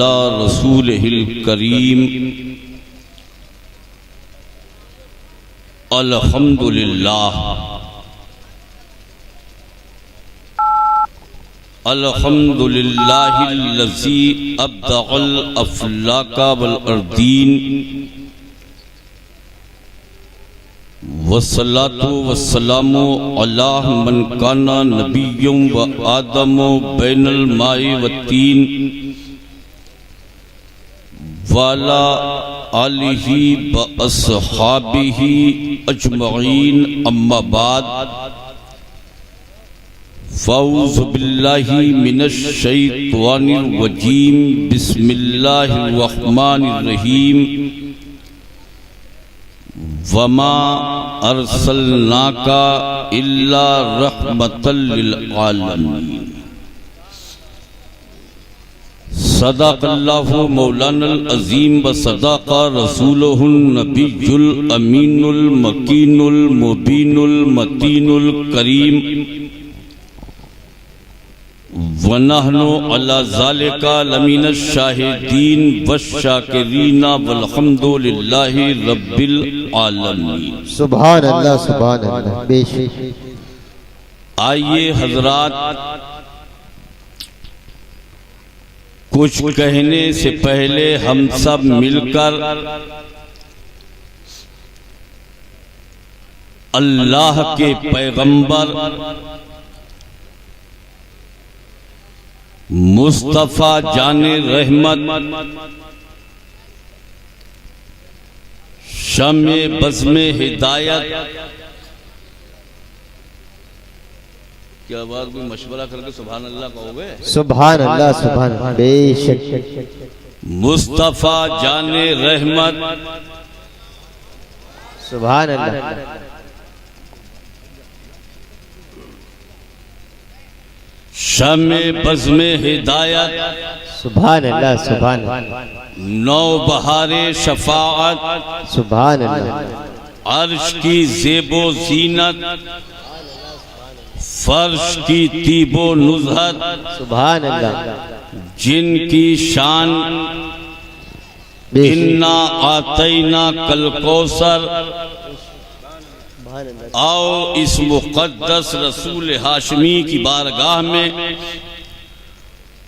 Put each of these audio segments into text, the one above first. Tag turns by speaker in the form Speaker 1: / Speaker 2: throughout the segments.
Speaker 1: ला रसूलिहिल करीम अल्हम्दुलिल्लाह अल्हम्दुलिल्लाहिल्लज़ी अब्दअल अफ़लाका वल अर्दीन वस्सलातु वस्सलामु अला मन काना नबिय्युम व आदमु बैनल माइ वत्तीन वाला आलिही व अस्हाबिही अजमईन अम्मा बाद फ़ऊज़ु बिल्लाहि मिनश शैतानिर रजीम बिस्मिल्लाहिर रहमानिर रहीम वमा अरसलनाका इल्ला रहमतल लिल आलमीन। सदाक़ल्लाहु मौलानल अज़ीम व सदाक़ा रसूलुहुन नबियुल अमीनुल मकीनुल मुबीनुल मतीनुल करीम व नहनु अला ज़ालिका लमीनश शाहिदीन वश्शाकिरीन वल्हम्दुलिल्लाहि रब्बिल आलमीन।
Speaker 2: सुभान अल्लाह सुभान अल्लाह। बेशक
Speaker 1: आइए हजरात, कुछ कहने से पहले हम सब मिलकर अल्लाह के पैगंबर मुस्तफा जाने रहमत शमे बज़्मे हिदायत क्या बात, कोई मशवरा करके सुभान अल्लाह कहोगे?
Speaker 2: सुभान अल्लाह सुभान अल्लाह। बेशक
Speaker 1: मुस्तफा जाने रहमत
Speaker 2: सुभान अल्लाह।
Speaker 1: शमे बज़्मे हिदायत
Speaker 2: सुभान अल्लाह सुभान अल्लाह।
Speaker 1: नौ बहारे शफाअत
Speaker 2: सुभान अल्लाह।
Speaker 1: अर्श की ज़ेबो ज़ीनत फर्श की तीबो नुज़हत
Speaker 2: सुभान अल्लाह।
Speaker 1: जिनकी शान इन्ना आतैना कल कौसर। आओ इस मुक़द्दस रसूल हाशमी की बारगाह में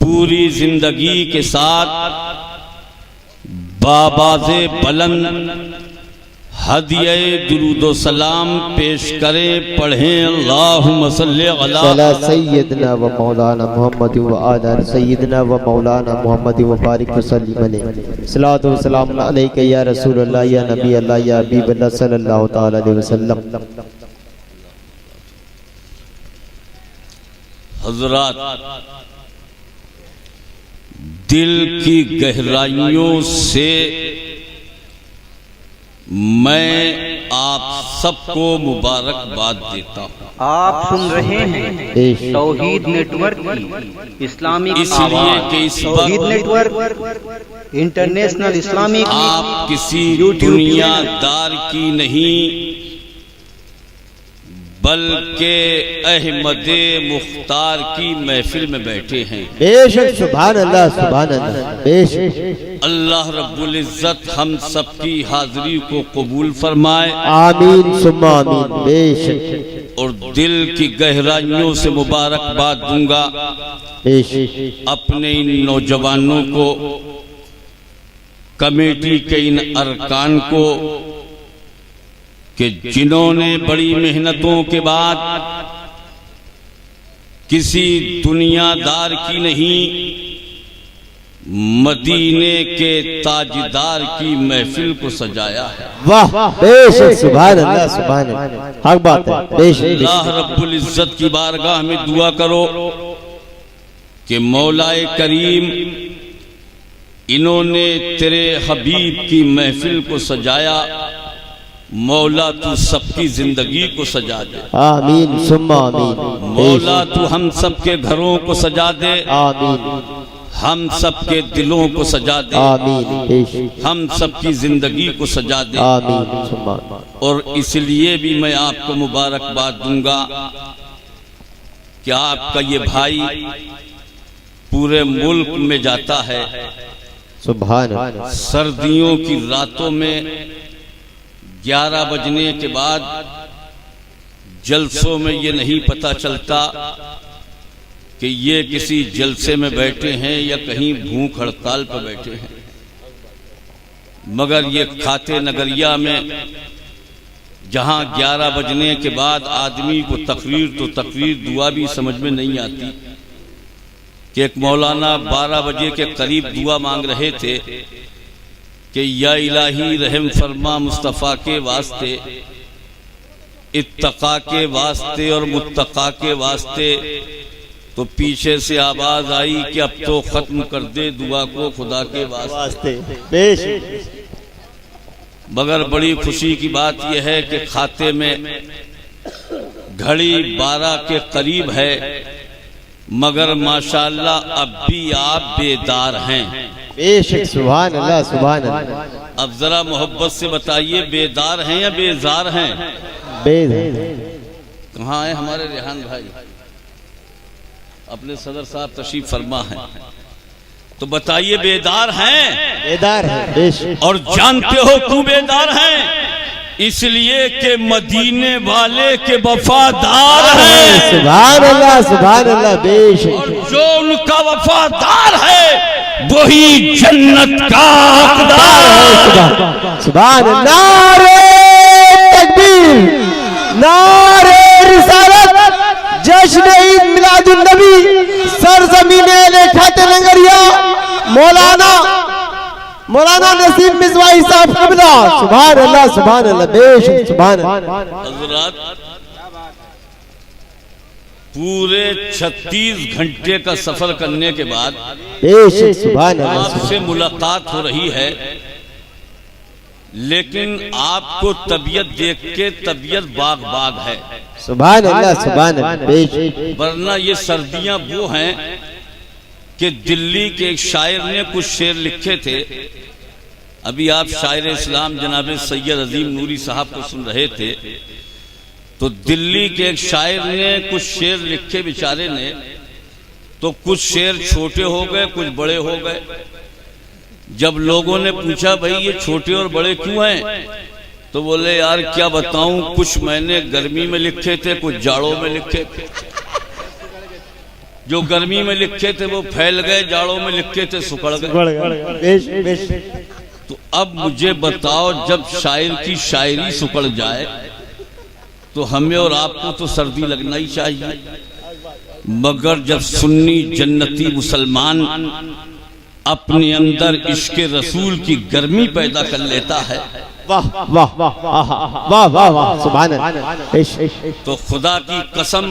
Speaker 1: पूरी जिंदगी के साथ बाबाज़े बुलंद हदिये दुरूदो सलाम पेश करें, पढ़ें अल्लाहुम्मा सल्ली अला
Speaker 2: सय्यदना व मौलाना मुहम्मद व आला सय्यदना व मौलाना मुहम्मद व बारिक वसल्लिम अलैहि। सलातो व सलाम अलैका या रसूल अल्लाह या नबी अल्लाह या हबीब अल्लाह सल्लल्लाहु तआला अलैहि वसल्लम।
Speaker 1: हज़रात, दिल की गहराइयों से मैं आप सबको मुबारकबाद देता हूँ।
Speaker 3: आप सुन रहे हैं तौहीद नेटवर्क की इस्लामिक
Speaker 1: इसलिए कि इस
Speaker 3: तौहीद नेटवर्क इंटरनेशनल इस्लामिक।
Speaker 1: आप किसी दुनियादार की नहीं बल्कि अहमदे मुख्तार की महफिल में बैठे हैं।
Speaker 2: बेशक सुभान अल्लाह सुभान अल्लाह। बेशक
Speaker 1: अल्लाह रब्बुल इज्जत हम सबकी हाजिरी को कबूल फरमाए,
Speaker 2: आमीन सुम्मा आमीन। बेशक
Speaker 1: और दिल की गहराइयों से मुबारकबाद दूंगा
Speaker 2: बेशक
Speaker 1: अपने इन नौजवानों को, कमेटी के इन अरकान को कि जिन्होंने बड़ी मेहनतों के बाद किसी दुनियादार की नहीं मदीने के ताजदार की महफिल को सजाया है।
Speaker 2: वाह बेशक सुभान अल्लाह सुभान अल्लाह। हक बात है। बेशक
Speaker 1: अल्लाह रब्बुल इज्जत की बारगाह में दुआ करो कि मौलाए करीम इन्होंने तेरे हबीब की महफिल को सजाया, मौला तू सबकी जिंदगी को सजा दे,
Speaker 2: आमीन सुम्मा आमीन।
Speaker 1: मौला तू हम सबके घरों को सजा दे,
Speaker 2: आमीन
Speaker 1: हम सबके दिलों को सजा दे,
Speaker 2: आमीन। बेशक
Speaker 1: हम सबकी जिंदगी को सजा दे।
Speaker 2: आमीन सुम्मा।
Speaker 1: और इसलिए भी मैं आपको मुबारकबाद दूंगा कि आपका ये भाई पूरे मुल्क में जाता है।
Speaker 2: सुभान अल्लाह।
Speaker 1: सर्दियों की रातों में 11 बजने के बाद जलसों में ये नहीं पता चलता कि ये किसी जलसे में बैठे हैं या कहीं भूख हड़ताल पर बैठे हैं, मगर ये खाते नगरिया में जहां 11 बजने के बाद आदमी को तकरीर दुआ भी समझ में नहीं आती कि एक मौलाना 12 बजे के करीब दुआ मांग रहे थे कि या इलाही रहम फरमा मुस्तफ़ा के वास्ते, इत्तका के वास्ते और मुत्तका के वास्ते, तो पीछे से आवाज आई कि अब तो खत्म कर दे दुआ को खुदा के वास्ते। मगर बड़ी खुशी की बात यह है कि खाते में घड़ी 12 के करीब है, मगर माशाअल्लाह अब भी आप बेदार हैं।
Speaker 2: बेशक सुभान अल्लाह सुभान अल्लाह।
Speaker 1: अब जरा मोहब्बत से बताइए, बेदार हैं या बेजार हैं? कहाँ है हमारे रेहान भाई? अपने सदर साहब तशरीफ फरमा है, तो बताइए बेदार हैं?
Speaker 2: बेदार हैं।
Speaker 1: और जानते हो क्यों बेदार हैं? इसलिए कि मदीने वाले के वफादार हैं।
Speaker 2: सुभान अल्लाह सुभान अल्लाह। बेशक।
Speaker 1: और जो उनका वफादार है वही जन्नत का हकदार है।
Speaker 2: सुभान अल्लाह। नारे तकबीर, नारे रिसालत, जश्न ईद मिलादुन नबी, सरजमीने खाते नगरिया, मौलाना नसीब मिज़वाई साहब क़िबला। सुभान अल्लाह सुभान अल्लाह। बेशक सुभान अल्लाह।
Speaker 1: हज़रात, पूरे 36 घंटे का सफर करने के बाद
Speaker 2: बेशक सुभान अल्लाह
Speaker 1: आपसे मुलाकात हो रही है, लेकिन आपको तबीयत देख के तबीयत बाग बाग है।
Speaker 2: सुभान अल्लाह सुभान अल्लाह। बेशक।
Speaker 1: वरना ये सर्दियां वो हैं कि दिल्ली के एक शायर ने कुछ शेर लिखे थे। अभी आप शायर इस्लाम जनाब सैयद अजीम नूरी साहब को सुन रहे थे, तो दिल्ली के एक शायर ने कुछ शेर लिखे बेचारे ने, तो कुछ शेर छोटे हो गए, कुछ बड़े हो गए। जब लोगों ने पूछा भाई ये छोटे और बड़े क्यों हैं, तो बोले यार क्या बताऊं, कुछ मैंने गर्मी में लिखे थे, कुछ जाड़ों में लिखे थे। जो गर्मी में लिखे थे वो फैल गए, जाड़ों में लिखे थे सुखड़ गए। तो अब मुझे बताओ, जब शायर की शायरी सुखड़ जाए तो हमें और आपको तो सर्दी लगना ही चाहिए, मगर जब सुन्नी जन्नती मुसलमान अपने अंदर इश्क रसूल की गर्मी पैदा कर लेता है,
Speaker 2: वाह वाह वाह वाह वाह वाह सुभान अल्लाह,
Speaker 1: तो खुदा की कसम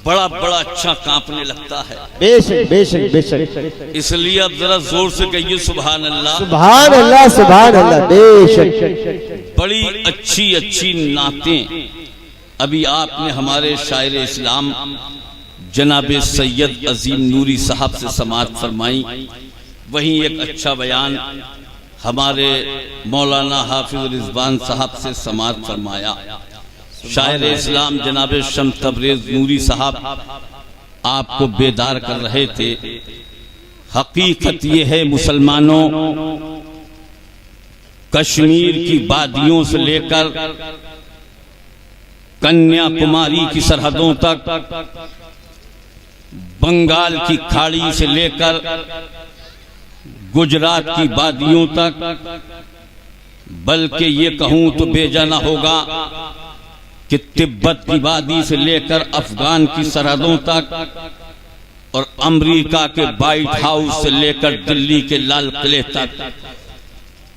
Speaker 1: बड़ा बड़ा अच्छा कांपने लगता है।
Speaker 2: बेशक बेशक बेशक।
Speaker 1: इसलिए अब जरा जोर से कहिए सुभान अल्लाह
Speaker 2: सुभान अल्लाह सुभान अल्लाह। बेशक।
Speaker 1: बड़ी अच्छी अच्छी नातें अभी आपने हमारे शायर इस्लाम जनाब सैयद अजीम नूरी साहब से समाअत फरमाई। वहीं एक अच्छा बयान हमारे मौलाना हाफिज रिजवान साहब से समाअत फरमाया। शायर इस्लाम जनाब शम्स तबरेज नूरी साहब आपको बेदार कर रहे थे। हकीकत ये है मुसलमानों, कश्मीर की वादियों से लेकर कन्याकुमारी की सरहदों तक, बंगाल की खाड़ी से लेकर गुजरात की वादियों तक, बल्कि ये कहूं तो बेजाना होगा कि तिब्बत की वादी से लेकर अफगान की सरहदों तक और अमेरिका के व्हाइट हाउस से लेकर दिल्ली के लाल किले तक,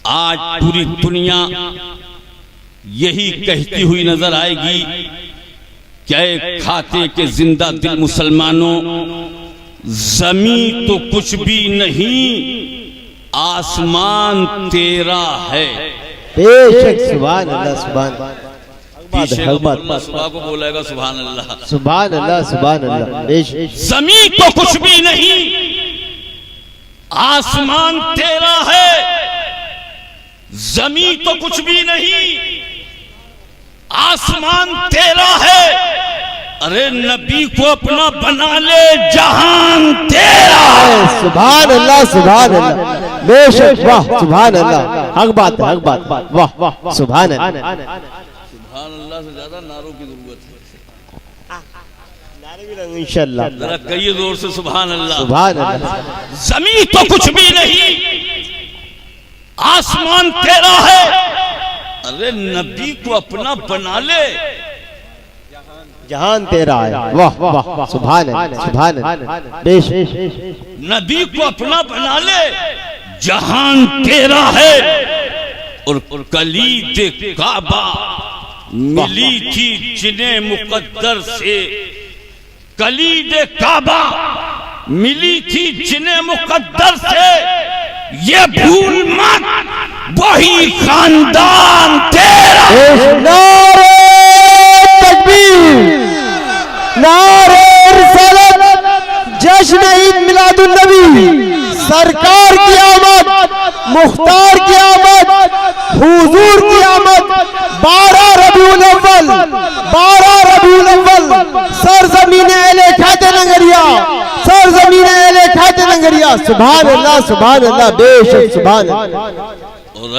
Speaker 1: आज पूरी दुनिया यही कहती हुई नजर आएगी क्या एक खाते के जिंदा दिल मुसलमानों, जमीन तो कुछ भी नहीं, आसमान तेरा है।
Speaker 2: बेशक सुभान अल्लाह सुभान।
Speaker 1: पीछे सुबह को बोलेगा सुभान अल्लाह
Speaker 2: सुभान अल्लाह सुभान अल्लाह। बेशक
Speaker 1: जमीन तो कुछ भी नहीं, आसमान तेरा है। जमीन तो कुछ भी नहीं, आसमान तेरा है। अरे नबी को अपना बना ले, जहान तेरा है।
Speaker 2: सुभान अल्लाह, सुभान अल्लाह, बेशक, वाह, सुभान अल्लाह, हक बात है, हक बात, वाह वाह, सुभान अल्लाह।
Speaker 1: सुभान अल्लाह से ज्यादा नारों की जरूरत है।
Speaker 2: इंशाअल्लाह
Speaker 1: जरा कहिए जोर से सुभान अल्लाह।
Speaker 2: सुभान अल्लाह।
Speaker 1: जमीन तो कुछ भी नहीं, आसमान तेरा है। अरे नबी को अपना बना ले,
Speaker 2: जहान तेरा है। वाह वाह, सुभान अल्लाह, सुभान अल्लाह, बेशक।
Speaker 1: नबी को अपना बना ले, जहान तेरा है। और कलीद काबा मिली थी जिन्हें मुकद्दर से, कलीद काबा मिली थी जिन्हें मुकद्दर से। ये भूल मत, वही खानदान तेरा।
Speaker 2: नारे तकबीर, नारे रिसालत, जश्न ईद मिलादुन नबी, सरकार की आमद, मुख्तार की आमद, हुजूर की आमद। 12 रबीउल अव्वल, 12 रबीउल अव्वल, सरजमीन अहले खाते नगरिया, सरजमीन अहले खाते नगरिया। सुभान अल्लाह, सुभान अल्लाह, बेशक, सुभान अल्लाह।
Speaker 1: और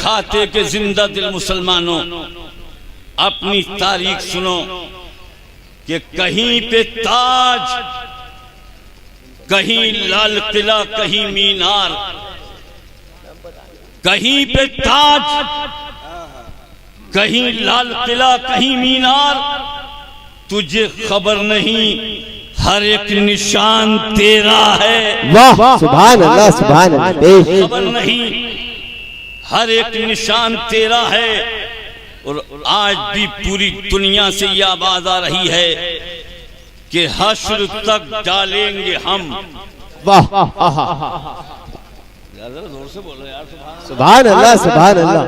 Speaker 1: खाते के जिंदा दिल मुसलमानों, अपनी तारीख सुनो कि कहीं पे ताज, कहीं लाल किला, कहीं मीनार, कहीं पे ताज, कहीं लाल किला, कहीं मीनार। तुझे खबर नहीं, हर एक निशान तेरा है।
Speaker 2: वाह, सुभान अल्लाह, सुभान अल्लाह।
Speaker 1: खबर नहीं, हर एक निशान तेरा है। और आज भी पूरी दुनिया से यह आवाज आ रही है कि हश्र तक डालेंगे हम।
Speaker 2: वाह,
Speaker 1: जोर से बोलो यार।
Speaker 2: सुभान अल्लाह, सुभान अल्लाह।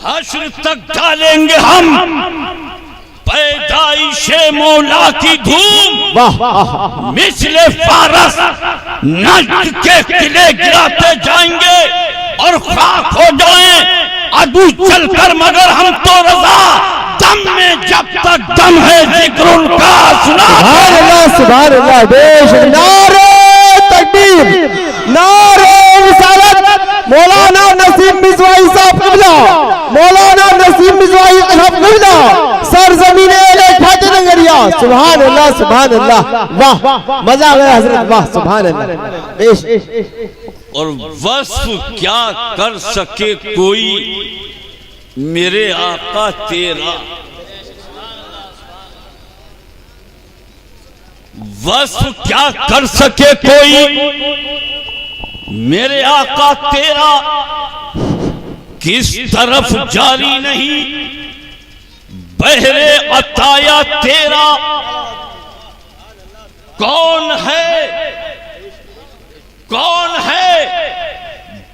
Speaker 1: हश्र तक डालेंगे हम पैदाइशे मौला की धूम।
Speaker 2: वाह,
Speaker 1: मिसले फारस नज्द के किले गिराते जाएंगे और खाक हो जाएं अदू चलकर, मगर हम तो रजा दम में, जब तक दम है जिक्र उनका सुना।
Speaker 2: सुभान अल्लाह, सुभान अल्लाह, बेशक। नारे तकबीर, नारे रिसालत, मौलाना नसीम मिज़वाई साहब क़िबला, मौलाना नसीम मिज़वाई साहब क़िबला, सरज़मीन अहले खाते नगरिया। सुभान अल्लाह, सुभान अल्लाह, वाह, मजा आ गया हजरत, वाह, सुभान अल्लाह, बेशक।
Speaker 1: और वस्फ क्या कर सके कोई मेरे आका तेरा, वस्फ क्या कर सके कोई मेरे आका तेरा। किस तरफ जारी नहीं बहरे अताया तेरा। कौन है, कौन है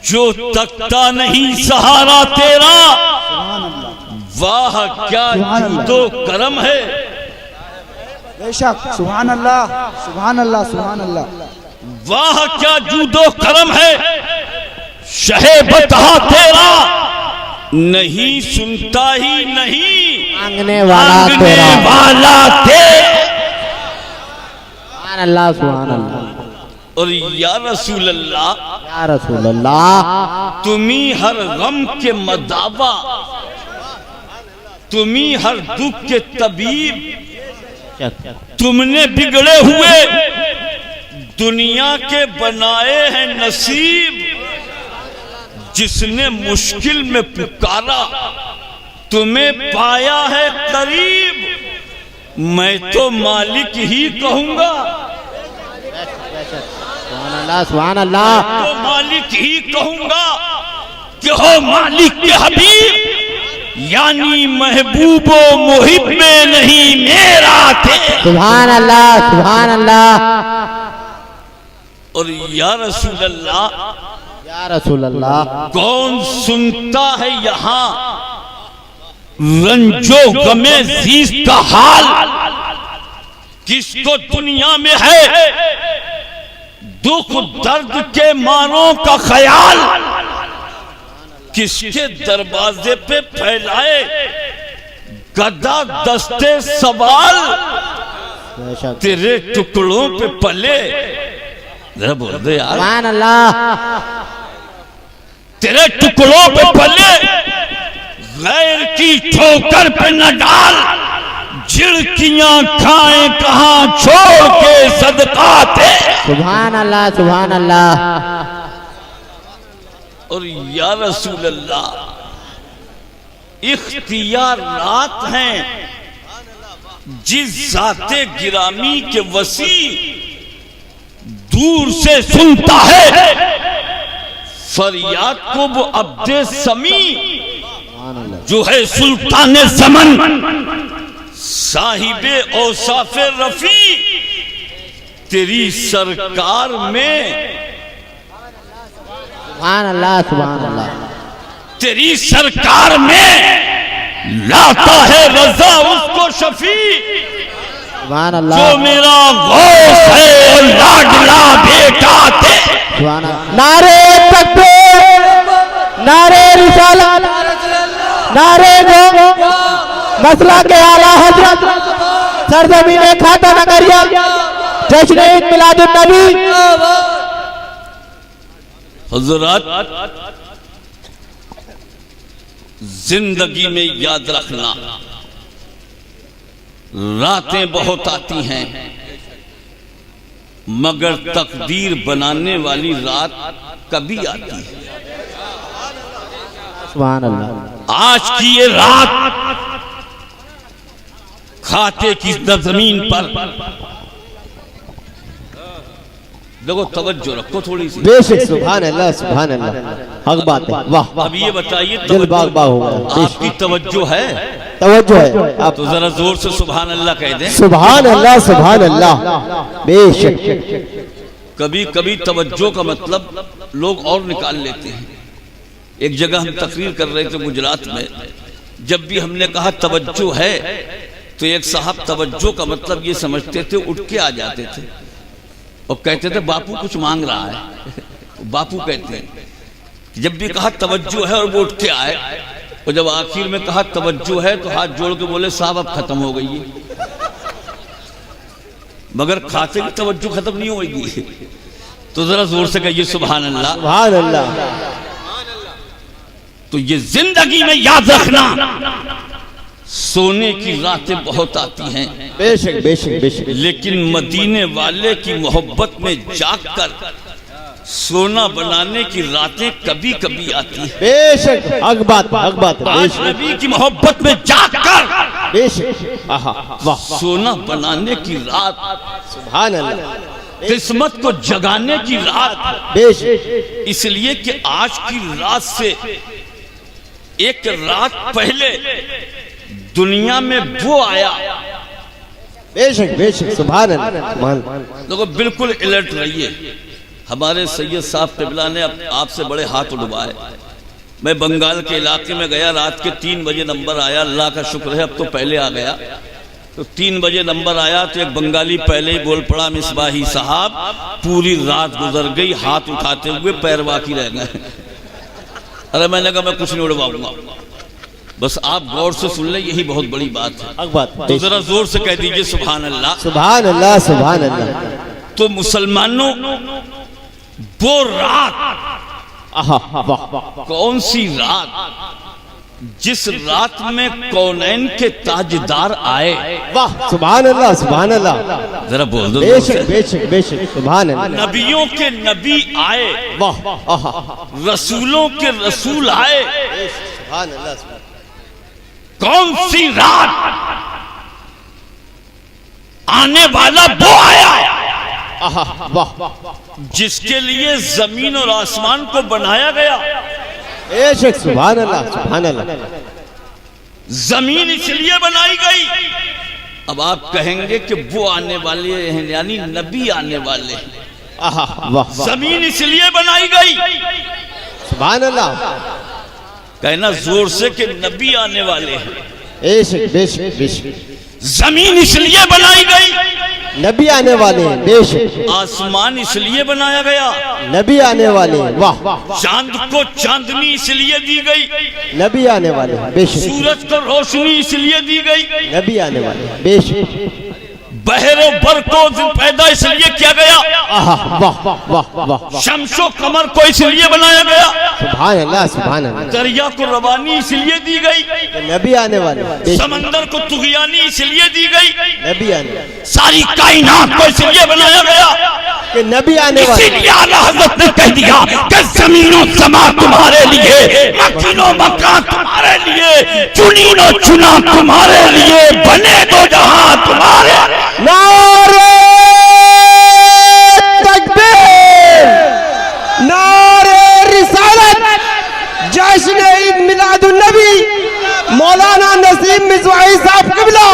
Speaker 1: जो तकता नहीं सहारा तेरा। वाह क्या जूदो करम है।
Speaker 4: बेशक, सुभान अल्लाह, सुभान अल्लाह, सुभान अल्लाह।
Speaker 1: वाह क्या जूदो करम है, शहे बतहा तेरा। नहीं सुनता ही नहीं
Speaker 2: मांगने वाला तेरा। सुभान अल्लाह, सुभान अल्लाह।
Speaker 1: और या रसूल अल्लाह,
Speaker 2: या रसूल अल्लाह,
Speaker 1: तुम्ही हर गम के मदावा, तुम्ही हर दुख के तबीब। तुमने बिगड़े हुए दुनिया के बनाए हैं नसीब। जिसने मुश्किल में पुकारा तुम्हें पाया है करीब। मैं तो मालिक ही कहूंगा,
Speaker 2: सुभान अल्लाह, सुभान अल्लाह।
Speaker 1: तो मालिक ही कहूंगा कि हो मालिक के हबीब, यानी महबूबो मुहिब में नहीं मेरा थे।
Speaker 2: सुभान अल्लाह, सुभान अल्लाह।
Speaker 1: और या रसूल अल्लाह,
Speaker 2: या रसूल अल्लाह,
Speaker 1: कौन सुनता है यहाँ रंजो गमे जीस का हाल। किसको दुनिया में है दुख दर्द के मारों का ख्याल। किसके दरवाजे पे फैलाए गदा दस्ते सवाल। तेरे टुकड़ों पे पले, जरा बोल दे यार,
Speaker 2: सुभान अल्लाह।
Speaker 1: तेरे टुकड़ों पे पले, गैर की ठोकर पे न डाल, झिड़कियां खाए कहां छोड़ के सदकाते।
Speaker 2: सुभान अल्लाह, सुभान अल्लाह।
Speaker 1: और या रसूल अल्लाह, इख्तियारात हैं जिस जाते गिरामी के वसी दूर से सुनता है फरियाद को वो अब्दे समी जो है सुल्तान ज़मन, साहिबे औसाफे रफी तेरी सरकार में,
Speaker 2: सुभान अल्लाह, सुभान अल्लाह।
Speaker 1: तेरी सरकार में लाता है रजा उसको शफी,
Speaker 2: सुभान अल्लाह।
Speaker 1: जो मेरा गौस है लाडला बेटा थे।
Speaker 2: सुभान अल्लाह। नारे तकबीर, नारे रिसालत, नारे गो, मसला के आला हजरत, सरजमीन खाता नगरिया, जश्न ईद मिलादुन नबी।
Speaker 1: हजरत, जिंदगी में याद रखना, रातें बहुत आती हैं मगर तकदीर बनाने वाली रात कभी आती है।
Speaker 2: सुभान अल्लाह।
Speaker 1: आज की ये रात खाते की जमीन पर, देखो तवज्जो रखो थोड़ी सी।
Speaker 2: बेशक, सुभान अल्लाह, सुभान अल्लाह। हक बात है, वाह।
Speaker 1: अब ये बताइए
Speaker 2: दिल बाग बाग हो गया।
Speaker 1: आपकी तवज्जो है?
Speaker 2: तवज्जो है। आप
Speaker 1: तो जरा जोर से सुभान अल्लाह कह दें।
Speaker 2: सुभान अल्लाह, सुभान अल्लाह। बेशक।
Speaker 1: कभी कभी तवज्जो का मतलब लोग और निकाल लेते हैं। एक जगह हम तकरीर कर रहे थे गुजरात में, जब भी हमने कहा तवज्जो है तो एक साहब तवज्जो का मतलब ये समझते थे, उठ के आ जाते थे और कहते थे बापू कुछ मांग रहा है। बापू कहते हैं जब भी कहा तवज्जो है और वो उठ के आए, और जब आखिर में कहा तवज्जो है तो हाथ जोड़ के बोले साहब अब खत्म हो गई है। मगर खाते की तवज्जो खत्म नहीं होगी। तो जरा जोर से कहिए सुभान अल्लाह,
Speaker 2: सुभान अल्लाह।
Speaker 1: तो ये जिंदगी में याद रखना, सोने की रातें बहुत आती हैं,
Speaker 2: बेशक, बेशक, बेशक।
Speaker 1: लेकिन मदीने वाले की मोहब्बत में जागकर सोना बनाने की रातें कभी कभी आती हैं।
Speaker 2: बेशक, हक बात, हक बात।
Speaker 1: आज नबी की मोहब्बत में जागकर
Speaker 2: बेशक, आहा, वाह।
Speaker 1: सोना बनाने की रात,
Speaker 2: सुभान अल्लाह।
Speaker 1: किस्मत को जगाने की रात,
Speaker 2: बेशक।
Speaker 1: इसलिए कि आज की रात से एक रात पहले दुनिया में वो आया।
Speaker 2: बेशक, बेशक, सुभान अल्लाह।
Speaker 1: देखो बिल्कुल अलर्ट रहिए। हमारे सैयद साहब क़िबला ने आपसे बड़े हाथ उठवाए। मैं बंगाल के इलाके में गया, रात के 3 बजे नंबर आया, अल्लाह का शुक्र है अब तो पहले आ गया। तो 3 बजे नंबर आया तो एक बंगाली पहले ही बोल पड़ा, मिसबाही साहब पूरी रात गुजर गई, हाथ उठाते हुए पैर बाकी रह गए। अरे मैंने कहा मैं कुछ नहीं उड़वाऊंगा, बस आप गौर से सुन ले, यही बहुत बड़ी बात है।
Speaker 2: हक बात।
Speaker 1: तो जरा जोर से कह दीजिए सुभान अल्लाह।
Speaker 2: सुभान अल्लाह, सुभान अल्लाह।
Speaker 1: तो मुसलमानों, वो रात,
Speaker 2: आहा, वाह।
Speaker 1: कौन सी रात जिस रात में कौनैन के ताजदार आए।
Speaker 2: वाह, सुभान अल्लाह, सुभान अल्लाह।
Speaker 1: जरा बोल दो।
Speaker 2: बेशक, बेशक, बेशक, सुभान अल्लाह।
Speaker 1: नबियों के नबी आए,
Speaker 2: वाह, आहा,
Speaker 1: रसूलों के रसूल आए।
Speaker 2: सुभान अल्लाह।
Speaker 1: कौन सी रात आने वाला वो आया
Speaker 2: आहा, वाह,
Speaker 1: जिसके लिए जमीन और आसमान को बनाया गया।
Speaker 2: बेशक, सुभान अल्लाह, सुभान अल्लाह।
Speaker 1: जमीन इसलिए बनाई गई। अब आप कहेंगे कि वो आने वाले हैं, यानी नबी आने वाले हैं।
Speaker 2: आहा, वाह,
Speaker 1: जमीन इसलिए बनाई गई,
Speaker 2: सुभान अल्लाह।
Speaker 1: कहना जोर से कि नबी आने वाले हैं।
Speaker 2: बेशक, बेशक, बेशक।
Speaker 1: जमीन इसलिए बनाई गई,
Speaker 2: नबी आने वाले हैं। बेशक,
Speaker 1: आसमान इसलिए बनाया गया,
Speaker 2: नबी आने वाले हैं। वाह,
Speaker 1: चांद को चांदनी इसलिए दी गई,
Speaker 2: नबी आने वाले हैं। बेशक,
Speaker 1: सूरज को रोशनी इसलिए दी गई,
Speaker 2: नबी आने वाले हैं। बेशक,
Speaker 1: बहरो बर को पैदा इसलिए किया गया,
Speaker 2: वाह वाह वाह,
Speaker 1: शमशो कमर को इसलिए बनाया गया,
Speaker 2: सुभान अल्लाह सुभान अल्लाह,
Speaker 1: दरिया को रवानी इसलिए दी गई,
Speaker 2: नबी आने वाले,
Speaker 1: समंदर को तुगयानी इसलिए दी गई,
Speaker 2: नबी आने वाले,
Speaker 1: सारी कायनात को इसलिए बनाया गया
Speaker 2: कि नबी आने वाले।
Speaker 1: इसीलिए आला हज़रत ने कह दिया कि ज़मीनो समा तुम्हारे लिए, मकीनो मकान तुम्हारे लिए, चुनीनो चुना तुम्हारे लिए, बने तो जहां तुम्हारे।
Speaker 2: नारे तकबीर, नारे रिसालत, जश्न ईद मिलादुन नबी, मौलाना नसीम मिज़वाही साहब किबला,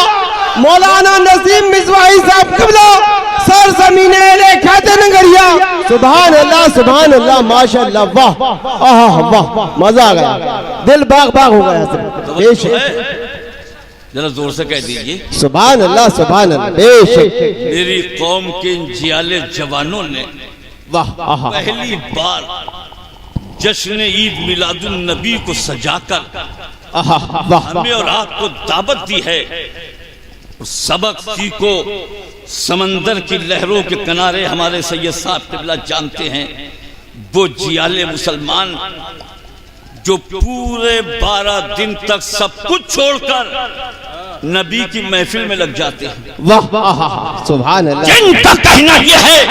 Speaker 2: मौलाना नसीम मिज़वाही साहब किबला, सर ज़मीने ले खाते नगरिया। सुभान अल्लाह माशाअल्लाह, वाह आहा वाह, मजा आ गया, दिल बाग बाग हो गया। बेशक,
Speaker 1: जरा जोर से कह दीजिए
Speaker 2: सुभान अल्लाह बेशक।
Speaker 1: मेरी कौम के इन जियाले जवानों ने
Speaker 2: वाह आहा,
Speaker 1: पहली बार जश्न ईद मिलादुन नबी को सजाकर
Speaker 2: आहा वाह,
Speaker 1: हमें और आपको दावत दी है। और सबक सीखो, समंदर की लहरों के किनारे हमारे सैयद साहब किबला जानते हैं, वो जियाले मुसलमान जो पूरे 12 दिन तक सब कुछ छोड़कर नबी की महफिल में लग जाते हैं।
Speaker 2: वाह आहा, सुभान अल्लाह।
Speaker 1: जिनका कहना यह है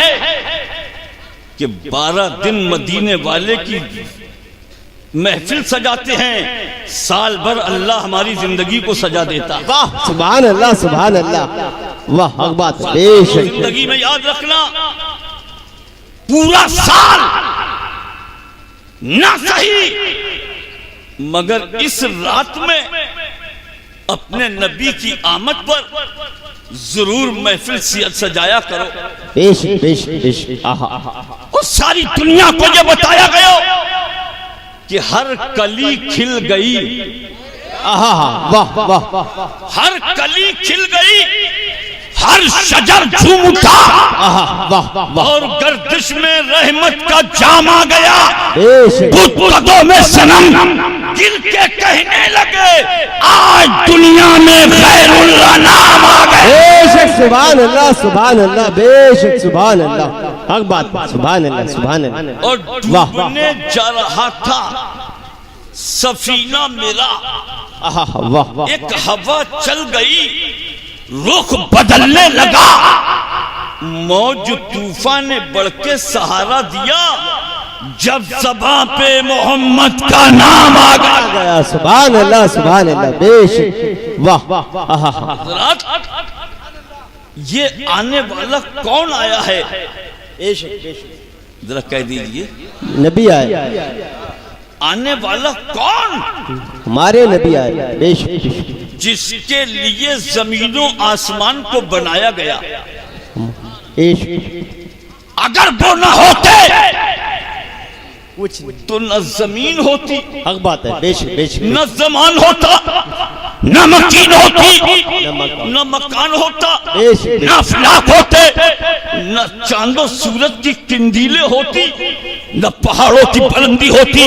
Speaker 1: कि 12 दिन मदीने वाले की महफिल सजाते हैं, साल भर अल्लाह हमारी जिंदगी को सजा देता।
Speaker 2: वाह सुभान अल्लाह, वाह हक बात, बेशक।
Speaker 1: जिंदगी में याद रखना, पूरा साल ना सही मगर इस रात में अपने नबी की आमद पर जरूर महफिल सजाया करो।
Speaker 2: बेशक बेशक बेशक, आहा
Speaker 1: और सारी दुनिया को यह बताया गया कि हर कली खिल गई,
Speaker 2: आहा वाह वाह,
Speaker 1: हर कली खिल गई, हर शजर झूम उठा,
Speaker 2: वाह
Speaker 1: और गर्दिश में रहमत का जाम आ गया।
Speaker 2: बेशक,
Speaker 1: बुतों में सनम गिर के कहने लगे, आज दुनिया में खैरुल्लाह नाम आ गए।
Speaker 2: बेशक, सुभान अल्लाह, बेशक सुभान अल्लाह, हक बात, सुभान अल्लाह।
Speaker 1: और डूबने जा रहा था सफीना मेरा,
Speaker 2: वाह,
Speaker 1: एक हवा चल गई, रुख बदलने लगा, मौज तूफान ने बढ़ के सहारा दिया, जब ज़बां पे मोहम्मद का नाम आ गया।
Speaker 2: सुभान अल्लाह, बेशक, वाह।
Speaker 1: ये आने वाला कौन आया है? जरा कह दीजिए,
Speaker 2: नबी आए।
Speaker 1: आने वाला कौन?
Speaker 2: हमारे नबी आए, बेशक,
Speaker 1: जिसके लिए जमीनों आसमान को बनाया गया। अगर वो न होते तो न जमीन होती,
Speaker 2: हक बात है, बेशक बेशक,
Speaker 1: न जमान होता, न मकीन होती, न मकान होता, न अफलाक होते, न चांदो सूरज की किंदीले होती, न पहाड़ों की बुलंदी होती,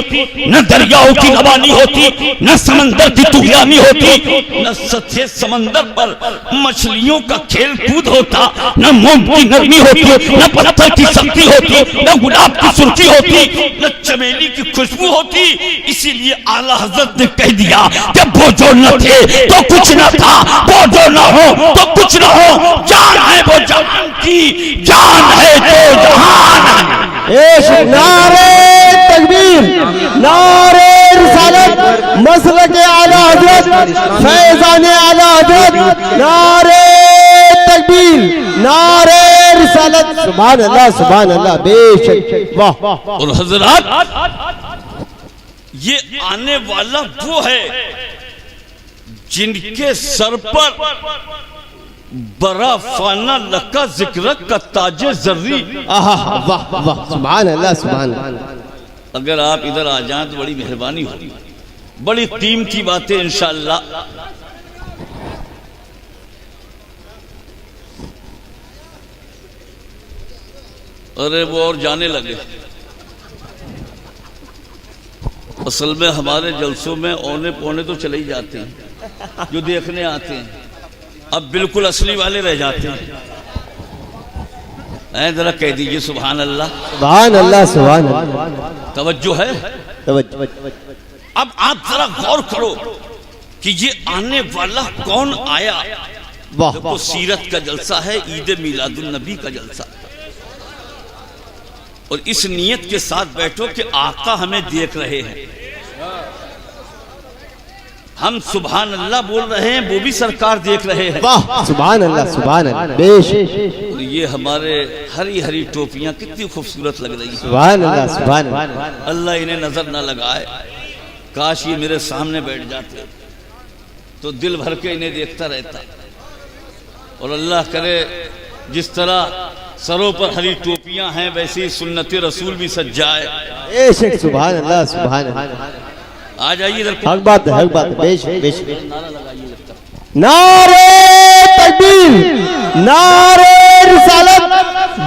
Speaker 1: न दरियाओं की रवानी होती, न समंदर की तुगयानी होती, न सच्चे समंदर पर मछलियों का खेल कूद होता, न मोम की नरमी होती, न पत्थर की शक्ति होती, न गुलाब की सुर्खी होती, न चमेली की खुशबू होती। इसीलिए आला हज़रत ने कह दिया कि वो जो न थे तो कुछ न था, वो जो न हो तो कुछ न हो, जान है वो जान की, जान है तो जहान।
Speaker 2: नारे तकबीर, नारे रिसालत, मसलक आला हज़रत, फैज़ान आला हज़रत, नारे तकबीर, नारे रिसालत, सुभान अल्लाह, बेशक, वाह।
Speaker 1: और हज़रात, ये आने वाला वो है जिनके सर पर बरा फाना लका जिक्र का ताजे जर्री।
Speaker 2: वाह वाह, सुभान अल्लाह।
Speaker 1: अगर आप इधर आ जाएं तो बड़ी मेहरबानी होगी, बड़ी कीमती बातें इंशाअल्लाह। अरे वो और जाने लगे। असल में हमारे जलसों में औने पौने तो चले ही जाते हैं जो देखने आते हैं, अब बिल्कुल असली वाले रह जाते हैं। जरा कह दीजिए सुभान अल्लाह।
Speaker 2: सुभान अल्लाह, सुभान अल्लाह।
Speaker 1: तवज्जो है। अब आप जरा गौर करो कि ये आने वाला कौन आया।
Speaker 2: वाह,
Speaker 1: देखो सीरत का जलसा है, ईद मिलादुन नबी का जलसा, और इस नियत के साथ बैठो कि आका हमें देख रहे हैं। हम सुभान अल्लाह बोल रहे हैं, वो भी सरकार देख रहे हैं।
Speaker 2: वाह, सुभान अल्लाह, सुभान अल्लाह। बेशक
Speaker 1: और ये हमारे हरी हरी टोपियां कितनी खूबसूरत लग रही हैं।
Speaker 2: सुभान अल्लाह, सुभान अल्लाह।
Speaker 1: अल्लाह इन्हें नजर ना लगाए। काश ये मेरे सामने बैठ जाते तो दिल भर के इन्हें देखता रहता। और अल्लाह करे जिस तरह सरों पर हरी टोपियां हैं वैसे ही सुन्नत रसूल भी सज जाए।
Speaker 2: बेशक, सुभान अल्लाह, सुभान अल्लाह।
Speaker 1: आ जाइए इधर।
Speaker 2: हक बात है, हक बात है। बेशक, बेशक।
Speaker 1: नारा लगाइए जब तक।
Speaker 2: नारे तकबीर, नारे रिसालत,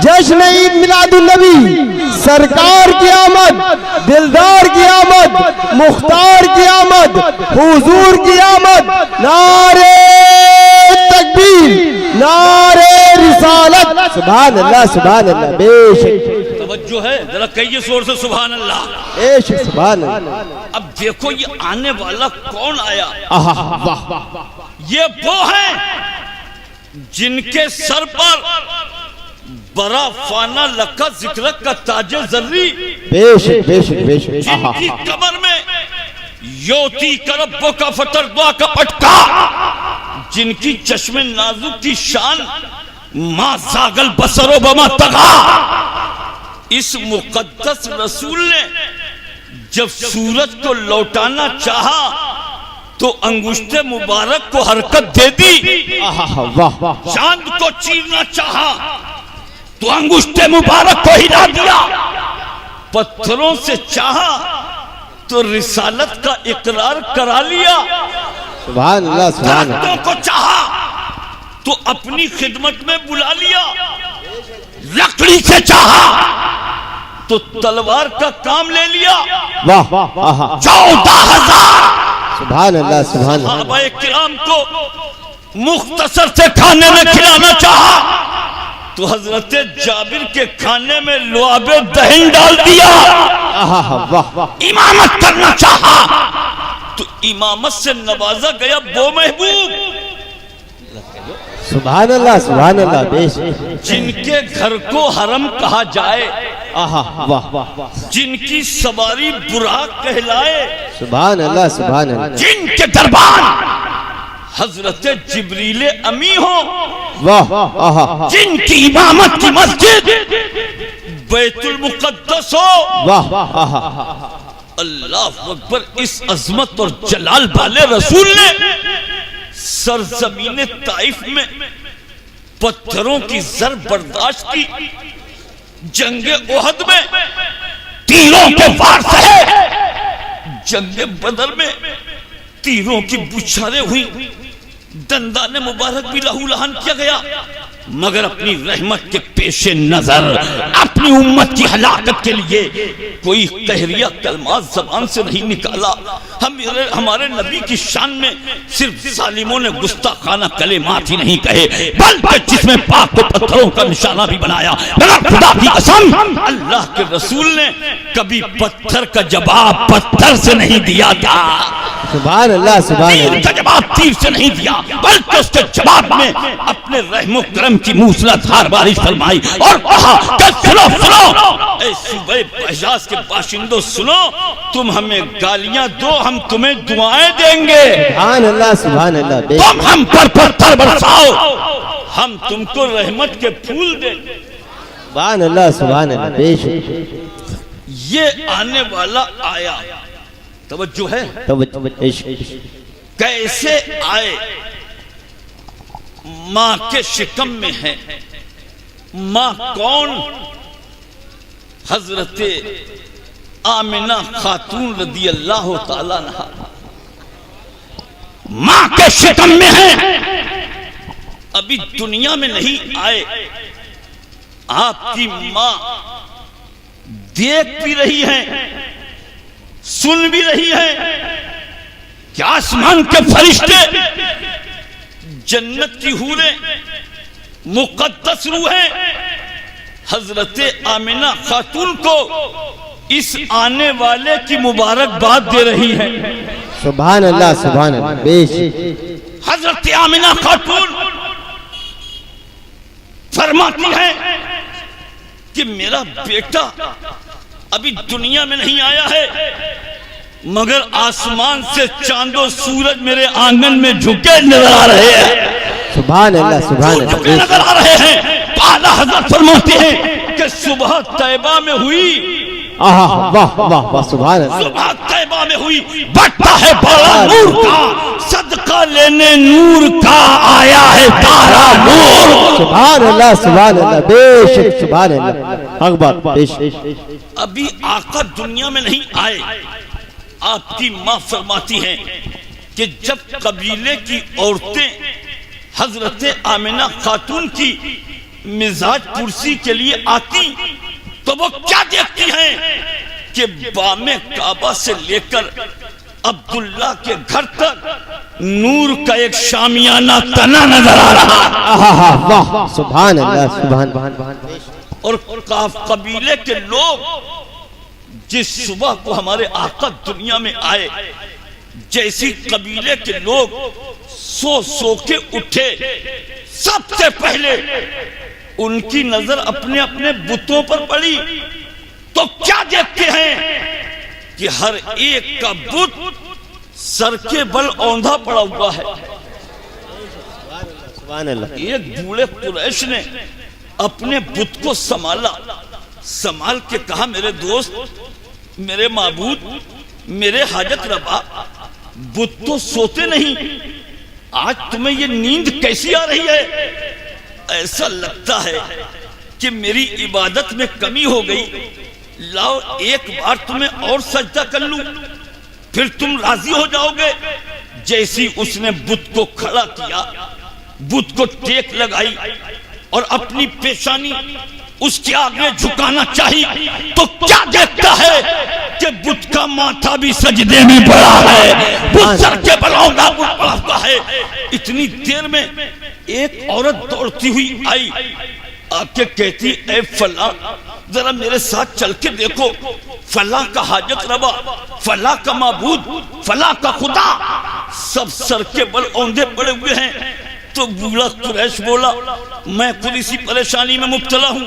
Speaker 2: जश्न ईद मिलादुन नबी, सरकार की आमद, दिलदार की आमद, मुख्तार की आमद, हुजूर की आमद। नारे तकबीर, नारे रिसालत, सुभान अल्लाह, सुभान अल्लाह। बेशक,
Speaker 1: तवज्जो है, जरा कहिए जोर से सुभान अल्लाह।
Speaker 2: बेशक, सुभान अल्लाह।
Speaker 1: अब देखो ये आने वाला कौन आया।
Speaker 2: आहा, वाह,
Speaker 1: ये वो हैं जिनके सर पर बरा फाना लका जिक्र का ताजे जर्री,
Speaker 2: बेशक, बेशक, बेशक।
Speaker 1: जिनकी कमर में योती करब्बो का फतर दुआ का पटका, जिनकी चश्मे नाजुक की शान मां जागल बसरो बमा तगा। इस मुकद्दस रसूल ने जब सूरज को लौटाना चाहा तो अंगुष्ठे मुबारक को हरकत दे दी।
Speaker 2: वाह,
Speaker 1: चांद को चीरना चाहा तो अंगुष्ठे मुबारक को हिला दिया। पत्थरों से चाहा तो रिसालत का इकरार करा लिया।
Speaker 2: सुभान अल्लाह, सुभान अल्लाह।
Speaker 1: दरख्तों को चाहा तो अपनी खिदमत में बुला लिया। लकड़ी से चाहा तो तलवार का काम ले लिया।
Speaker 2: वाह, वाह,
Speaker 1: 14,000
Speaker 2: सुभान अल्लाह, सुभान अल्लाह।
Speaker 1: सहाबाए किराम को मुख्तसर से खाने में खिलाना चाहा तो हजरत जाबिर के खाने में लुआबे दही डाल दिया।
Speaker 2: वाह,
Speaker 1: इमामत करना चाहा तो इमामत से नवाजा गया वो महबूब।
Speaker 2: सुभान अल्लाह, सुभान अल्लाह। बेशक,
Speaker 1: जिनके घर को हरम कहा जाए,
Speaker 2: वाह,
Speaker 1: जिनकी सवारी बुराक कहलाए,
Speaker 2: सुभान अल्लाह, सुभान अल्लाह।
Speaker 1: जिनके दरबार हजरत जिब्रील अमी हो,
Speaker 2: वाह,
Speaker 1: जिनकी इमामत की मस्जिद बैतुल मुकद्दस हो।
Speaker 2: वाह,
Speaker 1: अल्लाह अकबर। इस अजमत और जलाल वाले रसूल ने सरजमीन ताइफ में पत्थरों की जर बर्दाश्त की, जंगे ओहद में तीरों के वार सहे, जंगे बदर में तीरों की बुछारें हुई, दंदाने मुबारक भी लहूलहान किया गया, मगर अपनी रहमत के पेशे नजर अपनी उम्मत की हलाकत के लिए कोई कहरिया कलमात जबान से नहीं निकाला। हमारे नबी की शान में सिर्फ जालिमों ने गुस्ताखाना कलेमात ही नहीं कहे, बल्कि जिसमें पाक को पत्थरों का निशाना भी बनाया। मगर खुदा की कसम, अल्लाह के रसूल ने कभी पत्थर का जवाब पत्थर से नहीं दिया था।
Speaker 2: सुभान अल्लाह, सुभान
Speaker 1: तीर
Speaker 2: अल्लाह।
Speaker 1: का जवाब तीर से नहीं दिया, बल्कि उसके जवाब में अपने रहमो करम की मूसलाधार बारिश फरमाई और कहा कि सुनो सुनो ऐ सूबे बहजाज के बाशिंदों, सुनो, तुम हमें गालियां दो, हम तुम्हें दुआएं देंगे।
Speaker 2: सुभान अल्लाह, सुभान अल्लाह।
Speaker 1: तुम हम पर पत्थर बरसाओ, हम तुमको रहमत के फूल देंगे।
Speaker 2: सुभान अल्लाह, सुभान अल्लाह। बेशक,
Speaker 1: ये आने वाला आया, तवज्जो है, कैसे आए? मां के शिकम में है। मां कौन? हजरते आमिना खातून रदी अल्लाह ताला अन्हा मां के शिकम में है, अभी दुनिया में नहीं आए। आपकी मां देख भी रही है, सुन भी रही है कि आसमान के फरिश्ते जन्नत की हूरें, मुकद्दस रूहें हजरत आमिना खातून को इस आने वाले की मुबारकबाद दे रही है।
Speaker 2: सुभान अल्लाह, सुभान अल्लाह। बेश
Speaker 1: हजरत आमिना खातून फरमाती है कि मेरा बेटा अभी दुनिया में नहीं आया है, मगर आसमान से चांदो सूरज मेरे आंगन में झुके नजर आ रहे हैं।
Speaker 2: सुभान अल्लाह, सुभान
Speaker 1: झुके नजर आ रहे हैं। आला हजरत फरमाते हैं कि सुबह तैबा में हुई,
Speaker 2: वाह वाह वाह, सुभान अल्लाह।
Speaker 1: सुबह तैबा में हुई, बढ़ता है बड़ा नूर का, सदका लेने नूर का आया है तारा नूर।
Speaker 2: सुभान अल्लाह, सुभान अल्लाह। बेशक सुभान अल्लाह, अकबर। बेशक
Speaker 1: अभी आका दुनिया में नहीं आए। आपकी माँ फरमाती हैं कि जब कबीले की औरतें हजरत आमिना खातून की मिजाज पुरसी के लिए आती तो वो क्या देखती हैं कि बामे काबा से लेकर अब्दुल्ला के घर तक नूर का एक शामियाना तना नजर आ रहा।
Speaker 2: वाह, सुभान अल्लाह, सुभान।
Speaker 1: और कबीले के लोग जिस सुबह को हमारे आका दुनिया में आए, जैसी कबीले के लोग सो सो के उठे, सबसे पहले उनकी नजर अपने अपने बुतों पर पड़ी तो क्या देखते हैं कि हर एक का बुत सर के बल औंधा पड़ा हुआ है।
Speaker 2: सुभान अल्लाह।
Speaker 1: एक बूढ़े कुरैश ने अपने बुत को संभाला, संभाल के कहा, मेरे दोस्त, मेरे माबूद, मेरे हाजत रबा, बुत तो सोते नहीं, आज तुम्हें ये नींद कैसी आ रही है? ऐसा लगता है कि मेरी इबादत में कमी हो गई, लाओ एक बार तुम्हें और सजदा कर लूं, फिर तुम राजी हो जाओगे। जैसी उसने बुत को खड़ा किया, बुत को टेक लगाई और अपनी पेशानी उसके आगे झुकाना चाहिए तो क्या देखता है कि बुत का माथा भी सजदे में पड़ा है, बुत सर के बल औंधा पड़ा हुआ है। इतनी देर में एक औरत दौड़ती हुई आई, आके कहती, ए फला, जरा मेरे साथ चल के देखो, फला का हाजत रवा, फला का माबूद, फला का खुदा सब सर के बल औंधे पड़े हुए हैं। तो बूढ़ा कुरैश बोला, मैं खुद इसी परेशानी में मुब्तला हूं,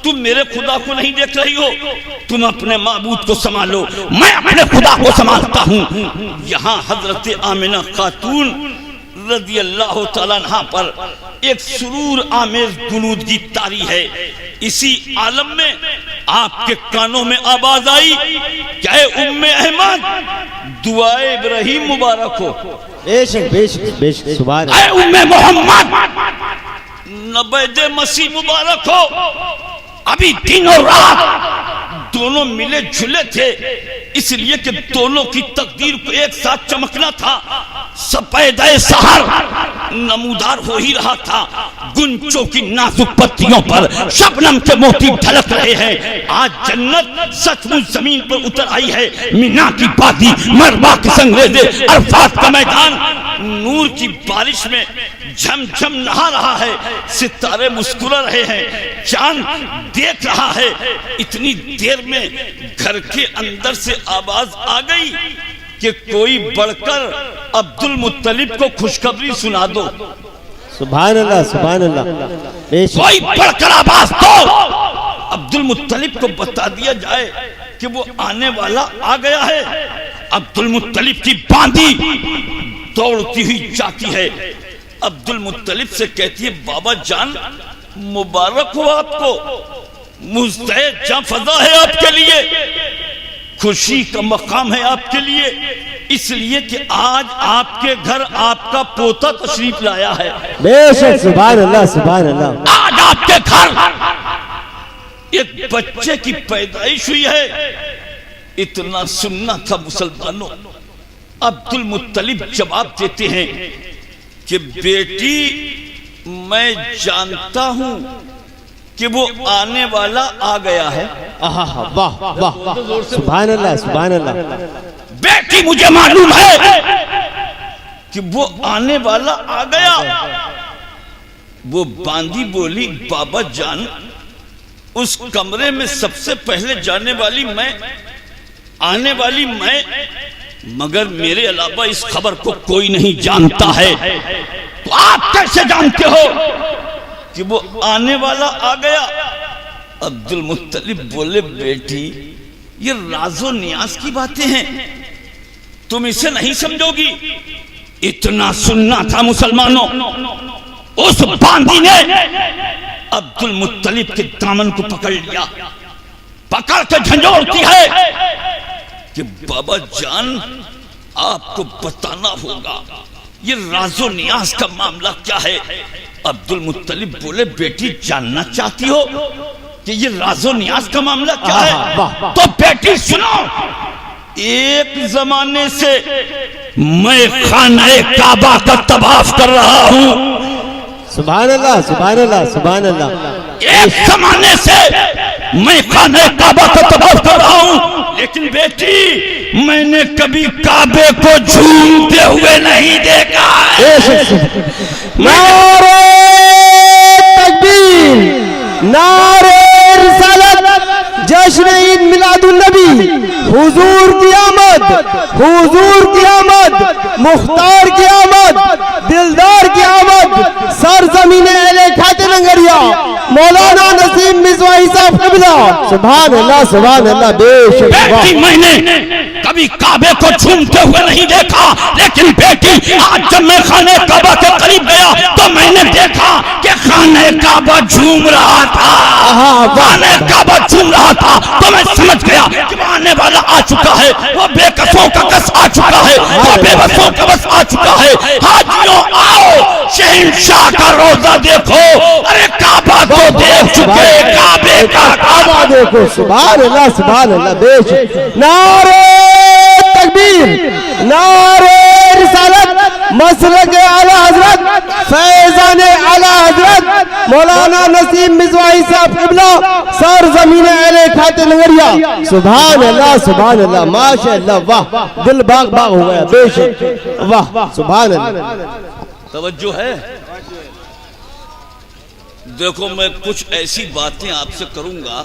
Speaker 1: तुम मेरे खुदा को नहीं देख रही हो, तुम अपने माबूद को संभालो, मैं अपने खुदा को संभालता हूं। यहाँ हजरत आमिना खातून रज़ी अल्लाह तआला अन्हा पर एक सुरूर आमेज गुलूदगी तारी है। इसी आलम में आपके कानों में आवाज आई, क्या उम्मे अहमद दुआए इब्राहिम मुबारक हो।
Speaker 2: बेशक बेशक बेशक, सुभान
Speaker 1: अल्लाह। उम्मे मोहम्मद नबीदे मसीह मुबारक हो। अभी दिन और रात दोनों मिले जुले थे, इसलिए कि दोनों की तकदीर को एक साथ चमकना था। सफेदे सहर नमूदार हो ही रहा था, गुंचों की नाजुक पत्तियों पर शबनम के मोती ढलक रहे हैं। आज जन्नत सचमुच जमीन पर उतर आई है। मीना की वादी, मरवा के संगरेज़े, अरफात का मैदान नूर की बारिश में झमझम नहा रहा है, सितारे मुस्कुरा रहे हैं, चांद देख रहा है। इतनी देर में घर के अंदर से आवाज आ गई कि कोई बढ़कर अब्दुल मुत्तलिब को खुशखबरी सुना दो।
Speaker 2: सुभान अल्लाह, सुभान अल्लाह।
Speaker 1: कोई बढ़कर आवाज दो, अब्दुल मुत्तलिब को बता दिया जाए कि वो आने वाला आ गया है। अब्दुल मुत्तलिब की बांदी दौड़ती हुई जाती है, अब्दुल मुत्तलिब से कहती है, बाबा जान मुबारक हो आपको, मुस्तैद जहां फजा है आपके लिए, खुशी का मकाम है आपके लिए, इसलिए कि आज आपके घर आपका पोता तशरीफ लाया है।
Speaker 2: बेशक, सुभान अल्लाह, सुभान अल्लाह।
Speaker 1: आज आपके घर एक बच्चे की पैदाइश हुई है। इतना सुनना था मुसलमानों। अब्दुल मुत्तलिब जवाब देते हैं कि बेटी, मैं जानता हूं कि वो आने वाला आ गया है।
Speaker 2: वाह वाह, सुभान अल्लाह, सुभान अल्लाह।
Speaker 1: बेटी, मुझे मालूम है कि वो आने वाला आ गया। वो बांदी बोली, बाबा जान, उस कमरे में सबसे पहले जाने वाली मैं, आने वाली मैं, मगर मेरे अलावा इस खबर को कोई नहीं जानता है। तो आप कैसे जानते हो कि वो आने वाला आ गया? अब्दुल मुत्तलिब बोले, बेटी ये राजो नियाज की बातें हैं, तुम इसे नहीं समझोगी। इतना सुनना था मुसलमानों, उस बांदी ने अब्दुल मुत्तलिब के दामन को पकड़ लिया, पकड़ के झंझोड़ती है कि बाबा जान आपको बताना होगा ये राजो नियाज का मामला क्या है। अब्दुल मुत्तलिब बोले, बेटी जानना चाहती हो कि ये राजो नियाज का मामला क्या है? तो बेटी सुनो, एक जमाने से मैं खाने काबा का तवाफ कर रहा हूँ।
Speaker 2: सुभान अल्लाह, सुभान अल्लाह, सुभान अल्लाह।
Speaker 1: एक जमाने से मैं खाने काबा का तवाफ कर रहा हूँ, लेकिन बेटी मैंने कभी काबे को झूमते हुए नहीं देखा है।
Speaker 2: नारे तकबीर, नारे रिसालत, जश्न ईद मिलादुन नबी, हुजूर की आमद, हुजूर की आमद, मुख्तार की आमद, दिलदार की आमद, सरजमीन अहले खाते नंगरिया, मौलाना नसीम मिसवाही साहब कबिला। सुभान अल्लाह, सुभान अल्लाह। बेशक
Speaker 1: मैंने कभी काबे को झूमते हुए नहीं देखा, लेकिन बेटी आज जब मैं खाने काबा के करीब गया तो मैंने देखा कि खाने काबा झूम रहा था। खाने काबा झूम रहा था तो मैं समझ गया कि वो आने वाला आ चुका है, वो बेकसों का कस आ चुका है, वो बेबसों का बस आ चुका है। हाजियों आओ, शहंशाह का रोजा देखो। अरे काबा को देख चुके, काबे का काबा
Speaker 2: देखो। सुभान अल्लाह, सुभान अल्लाह। बेशक नारे तकबीर, नारे रिसालत, मसलक आला हजरत, फैजान आला हजरत मौलाना नसीम मिसवाही साहब क़िबला, सरज़मीन अहले खाते नगरिया। सुभान अल्लाह, सुभान अल्लाह, माशाअल्लाह, वाह, दिल बाग बाग हो गया। बेशक वाह, सुभान अल्लाह।
Speaker 1: तवज्जो है। देखो मैं कुछ ऐसी बातें आपसे करूंगा,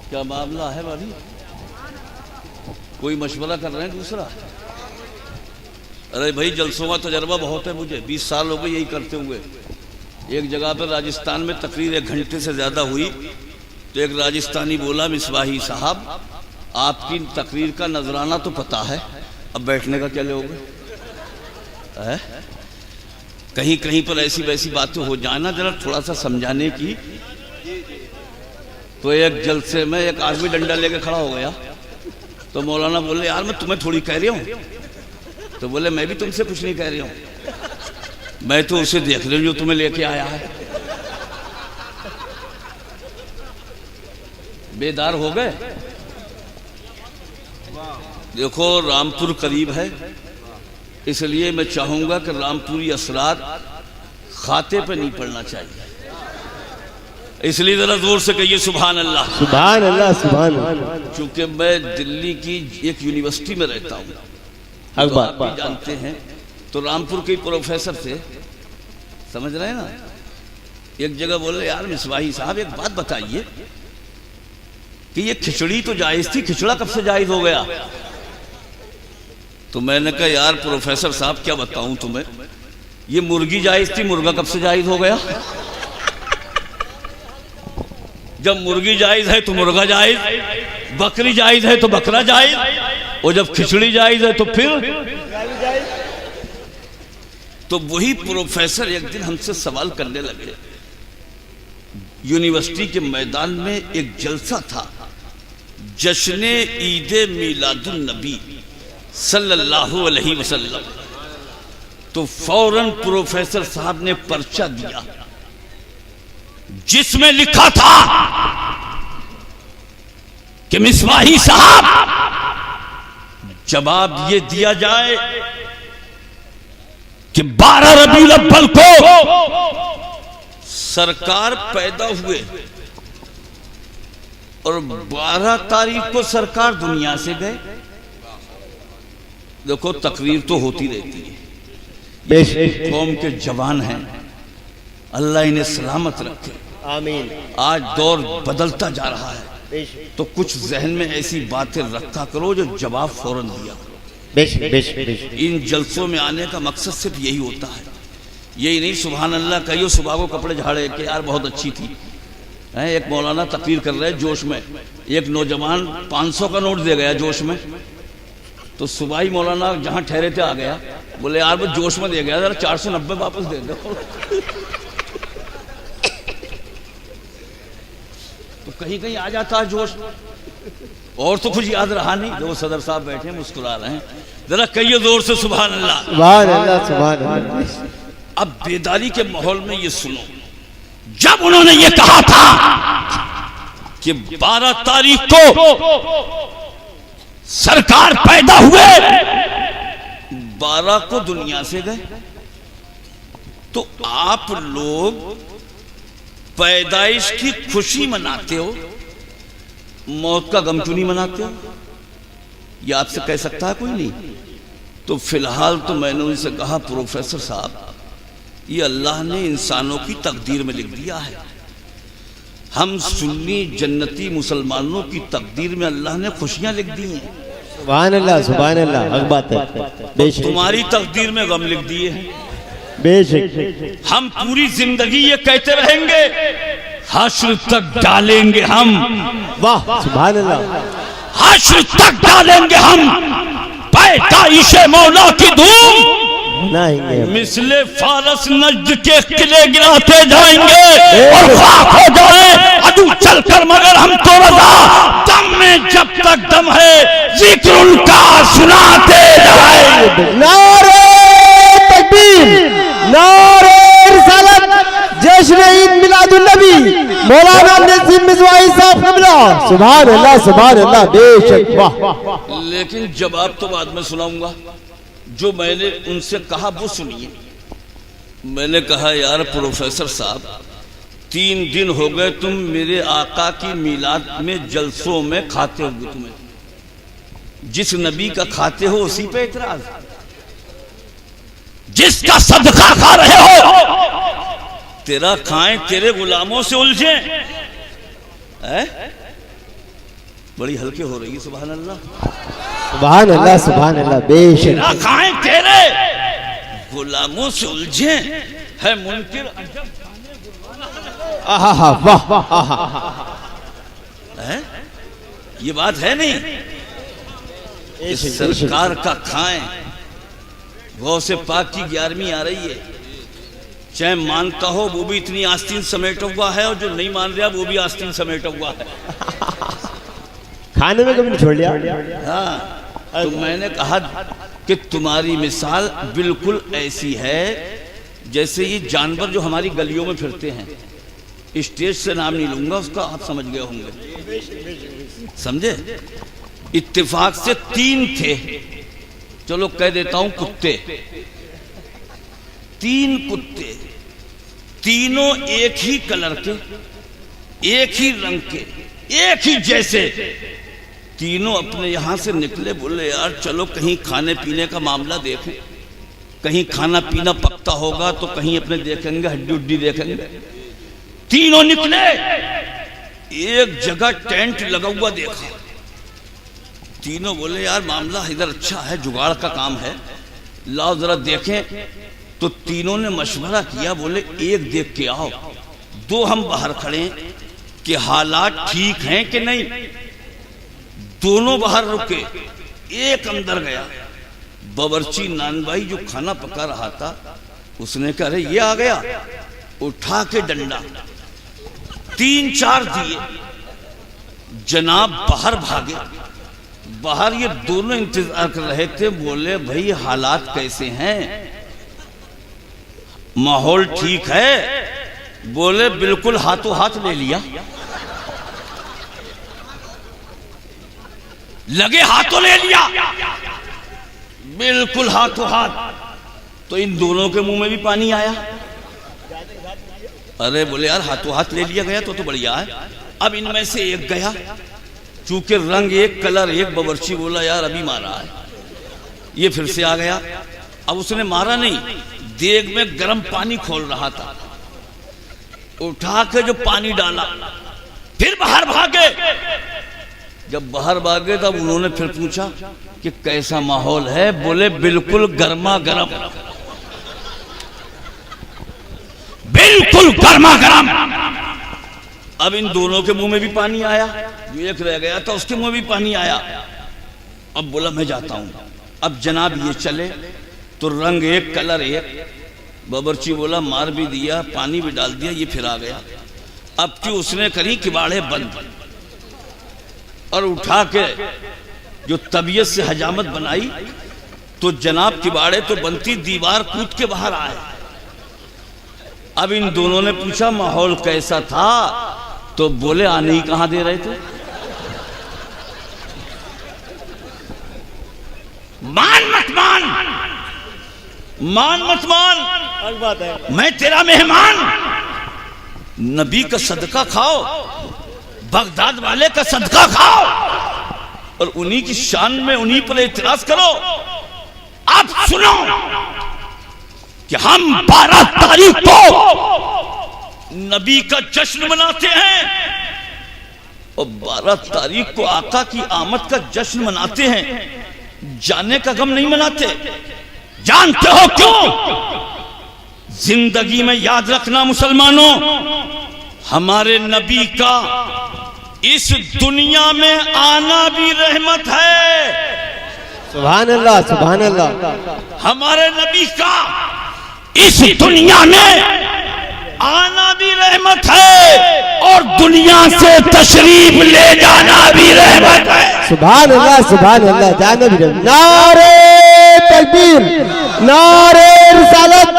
Speaker 1: क्या मामला है भाभी? कोई मशवरा कर रहे हैं दूसरा? अरे भाई जलसों का तजर्बा बहुत है मुझे, 20 साल हो गए यही करते हुए। एक जगह पर राजस्थान में तकरीर 1 घंटे से ज्यादा हुई तो एक राजस्थानी बोला, मिसवाही साहब आपकी तकरीर का नजराना तो पता है, अब बैठने का क्या लोगे? कहीं कहीं पर ऐसी वैसी बातें हो जाना, जरा थोड़ा सा समझाने की। तो एक जलसे में एक आदमी डंडा लेके खड़ा हो गया, तो मौलाना बोले, यार मैं तुम्हें थोड़ी कह रही हूँ। तो बोले, मैं भी तुमसे कुछ नहीं कह रही हूँ, मैं तो उसे देख रही हूँ जो तुम्हें लेके आया है। बेदार हो गए। देखो रामपुर करीब है, इसलिए मैं चाहूंगा कि रामपुरी असरार खाते पे नहीं पड़ना चाहिए, इसलिए जरा जोर से कहिए सुभान अल्लाह,
Speaker 2: सुभान अल्लाह, सुभान अल्लाह।
Speaker 1: चूंकि मैं दिल्ली की एक यूनिवर्सिटी में रहता हूँ, तो आप भी जानते हैं, तो रामपुर के प्रोफेसर थे, समझ रहे हैं ना। एक जगह बोले, यार मिसवाही साहब एक बात बताइए कि ये खिचड़ी तो जायज थी, खिचड़ा कब से जायज हो गया? तो मैंने कहा, यार प्रोफेसर साहब क्या बताऊं तुम्हें, ये मुर्गी जायज थी, मुर्गा कब से जायज हो गया? जब मुर्गी जायज है तो मुर्गा जायज, बकरी जायज है तो बकरा जायज, और जब खिचड़ी जायज है तो फिर। तो वही प्रोफेसर एक दिन हमसे सवाल करने लगे। यूनिवर्सिटी के मैदान में एक जलसा था, जश्न ईद मिलादुन नबी सल्लल्लाहु अलैहि वसल्लम। तो फौरन प्रोफेसर साहब ने पर्चा दिया जिसमें लिखा था कि मिसवाही साहब जवाब ये दिया जाए कि 12 रबीउल अव्वल को सरकार पैदा हुए, और 12 तारीख को सरकार दुनिया से गए। देखो तकरीर तो होती रहती है, ये कौम के जवान हैं, अल्लाह इन्हें सलामत रखे,
Speaker 2: आमीन।
Speaker 1: आज दौर बदलता जा रहा है, तो कुछ जहन में ऐसी बातें रखा करो जो जवाब फौरन दिया करो। इन जलसों में आने का मकसद सिर्फ यही होता है, यही नहीं सुभान अल्लाह कहियो सुबह को कपड़े झाड़े के यार बहुत अच्छी थी। एक मौलाना तकरीर कर रहे जोश में, एक नौजवान 500 का नोट दे गया जोश में, तो सुबह ही मौलाना जहां ठहरे थे आ गया, बोले यार वो जोश में दे गया, जरा 490 वापस दे दो। तो कहीं कहीं आ जाता है जोश, और तो कुछ याद रहा नहीं। जो सदर साहब बैठे मुस्कुरा रहे हैं, जरा कहिए जोर से सुभान अल्लाह,
Speaker 2: सुभान अल्लाह, सुभान अल्लाह।
Speaker 1: अब बेदारी के माहौल में ये सुनो, जब उन्होंने ये कहा था कि 12 तारीख को सरकार पैदा हुए, 12 को दुनिया से गए, तो आप लोग पैदाइश की खुशी मनाते हो, मौत का गम क्यों नहीं मनाते हो? ये आपसे कह सकता है कोई नहीं? तो फिलहाल तो मैंने उनसे कहा प्रोफेसर साहब, ये अल्लाह ने इंसानों की तकदीर में लिख दिया है, हम सुन्नी जन्नती मुसलमानों की तकदीर में अल्लाह ने खुशियां लिख दी हैं।
Speaker 2: सुभान अल्लाह, सुभान अल्लाह, हक बात है। बेशक
Speaker 1: तुम्हारी तकदीर में गम लिख दिए हैं।
Speaker 2: बेशक
Speaker 1: हम पूरी जिंदगी ये कहते रहेंगे, हश्र तक डालेंगे हम,
Speaker 2: वाह सुभान अल्लाह,
Speaker 1: हश्र तक डालेंगे हम पैदाइशे मौला की धूम, मिसले फारस नज्द के किले गिराते जाएंगे और खाक हो जाए अदू चलकर, मगर हम तो रजा दम में जब तक दम है जिक्र उनका सुनाते जाएंगे।
Speaker 2: नारे तकबीर, नारे रिसालत, जश्न ईद मिलादुन नबी, मौलाना नसीम मिज़वाई साहब क़िबला, सुभान अल्लाह, सुभान अल्लाह, बेशक वाह।
Speaker 1: लेकिन जवाब तो बाद में सुनाऊंगा, जो मैंने उनसे कहा वो सुनिए। मैंने कहा यार प्रोफेसर साहब, 3 दिन हो गए तुम मेरे आका की मिलाद में जलसों में खाते हो, तुम्हें जिस नबी का खाते हो उसी पे इतराज, जिसका सदका खा रहे हो तेरा खाएं तेरे गुलामों से उलझे, बड़ी हल्के हो रही है सुभान अल्लाह,
Speaker 2: सुभान अल्लाह, सुभान अल्लाह, बेशक
Speaker 1: खाएं तेरे गुलामों से उलझे है मुनकिर,
Speaker 2: आहा वाह,
Speaker 1: ये बात है नहीं? इस सरकार का खाएं, गौ से पाक की 11वीं आ रही है, चाहे मानता हो वो भी इतनी आस्तीन समेटा हुआ है, और जो नहीं मान रहा वो भी आस्तीन समेटा हुआ है,
Speaker 2: खाने में कभी नहीं छोड़ लिया।
Speaker 1: हाँ, तो मैंने कहा कि तुम्हारी मिसाल बिल्कुल ऐसी है जैसे ये जानवर जो हमारी गलियों में फिरते हैं, स्टेज से नाम नहीं लूंगा उसका, आप समझ गए होंगे, समझे? इत्तेफाक से 3 थे, चलो कह देता हूं कुत्ते, 3 कुत्ते, तीनों एक ही कलर के, एक ही रंग के, एक ही जैसे, तीनों अपने यहां से निकले, बोले यार चलो कहीं खाने पीने का मामला देखें, कहीं खाना पीना पकता होगा तो कहीं अपने देखेंगे, हड्डी उड्डी देखेंगे। तीनों निकले, एक जगह टेंट लगा हुआ देखा, तीनों बोले यार मामला इधर अच्छा है, जुगाड़ का काम है, लाओ जरा देखें। तो तीनों ने मशवरा किया, बोले एक देख के आओ, 2 हम बाहर खड़े कि हालात ठीक हैं कि नहीं। दोनों बाहर रुके, एक अंदर गया, बावर्ची नानबाई जो खाना पका रहा था, उसने कहा अरे ये आ गया, उठा के डंडा 3-4 दिए, जनाब बाहर भागे। बाहर ये दोनों इंतजार कर रहे थे, बोले भाई हालात कैसे हैं, माहौल ठीक है? बोले बिल्कुल हाथों हाथ ले लिया, लगे हाथों ले लिया, बिल्कुल हाथों हाथ। तो इन दोनों के मुंह में भी पानी आया। अरे बोले यार हाथों हाथ ले लिया गया तो बढ़िया है, अब इनमें से एक गया, चूंकि रंग एक, कलर एक, बावर्ची बोला यार अभी मारा है। ये फिर से आ गया, अब उसने मारा नहीं, देग में गर्म पानी खोल रहा था, उठा के जो पानी डाला, फिर बाहर भागे। जब बाहर भागे तब उन्होंने फिर पूछा कि कैसा माहौल है? बोले बिल्कुल गर्मा गर्म, बिल्कुल गर्मा गर्म। अब इन दोनों के मुंह में भी पानी आया, जो एक रह गया था उसके मुंह में भी पानी आया। अब बोला मैं जाता हूं। अब जनाब ये चले तो रंग एक, कलर एक, बावर्ची बोला मार भी दिया, पानी भी डाल दिया, ये फिर आ गया। अब क्यों उसने करी किवाड़े बंद और उठा के जो तबीयत से हजामत बनाई, तो जनाब किवाड़े तो बनती, दीवार कूद के बाहर आए। अब इन दोनों ने पूछा माहौल कैसा था? तो बोले आने ही कहां दे रहे थे। मान मत मान, मान मत मान, मैं तेरा मेहमान। नबी का सदका खाओ, बगदाद वाले का सदका खाओ और उन्हीं की शान में उन्हीं पर एतराज करो। आप सुनो कि हम 12 तारीख को नबी का जश्न मनाते हैं और 12 तारीख को आका की आमद का जश्न मनाते हैं, जाने का गम नहीं मनाते। जानते हो क्यों? जिंदगी में याद रखना मुसलमानों, हमारे नबी का इस दुनिया में आना भी रहमत है।
Speaker 2: सुभान अल्लाह, सुभान अल्लाह।
Speaker 1: हमारे नबी का इस दुनिया में आना भी रहमत है और दुनिया से तशरीफ ले जाना भी रहमत है।
Speaker 2: सुभान अल्लाह, सुभान अल्लाह। जाना भी रहमत। नारे तकबीर, नारे रिसालत,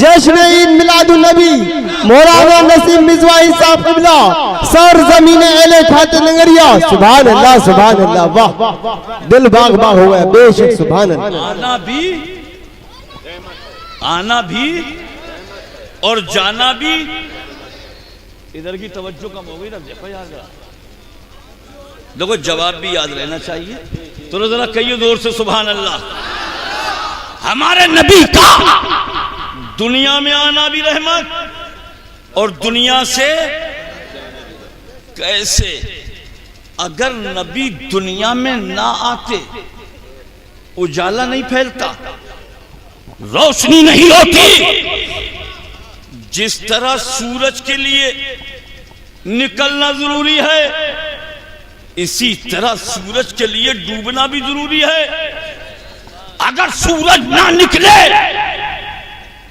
Speaker 2: जश्न ईद मिलादुन नबी, मौलाना नसीम मिज़वाई साहब क़िबला, सर ज़मीन अहले खाते नगरिया। सुभान अल्लाह, सुभान अल्लाह। वाह, दिल बाग बाग हो गया बेशक। सुभान अल्लाह।
Speaker 1: आना भी और जाना भी। इधर की तवज्जो कम हो गई ना, देखो यार, देखो जवाब भी याद रहना चाहिए। तो जरा कहिए जोर से सुभान अल्लाह। हमारे नबी का दुनिया में आना भी रहमत और दुनिया से कैसे? अगर नबी दुनिया में ना आते, उजाला नहीं फैलता, रोशनी नहीं होती। जिस तरह सूरज के लिए निकलना जरूरी है, इसी तरह सूरज के लिए डूबना भी जरूरी है। अगर सूरज ना निकले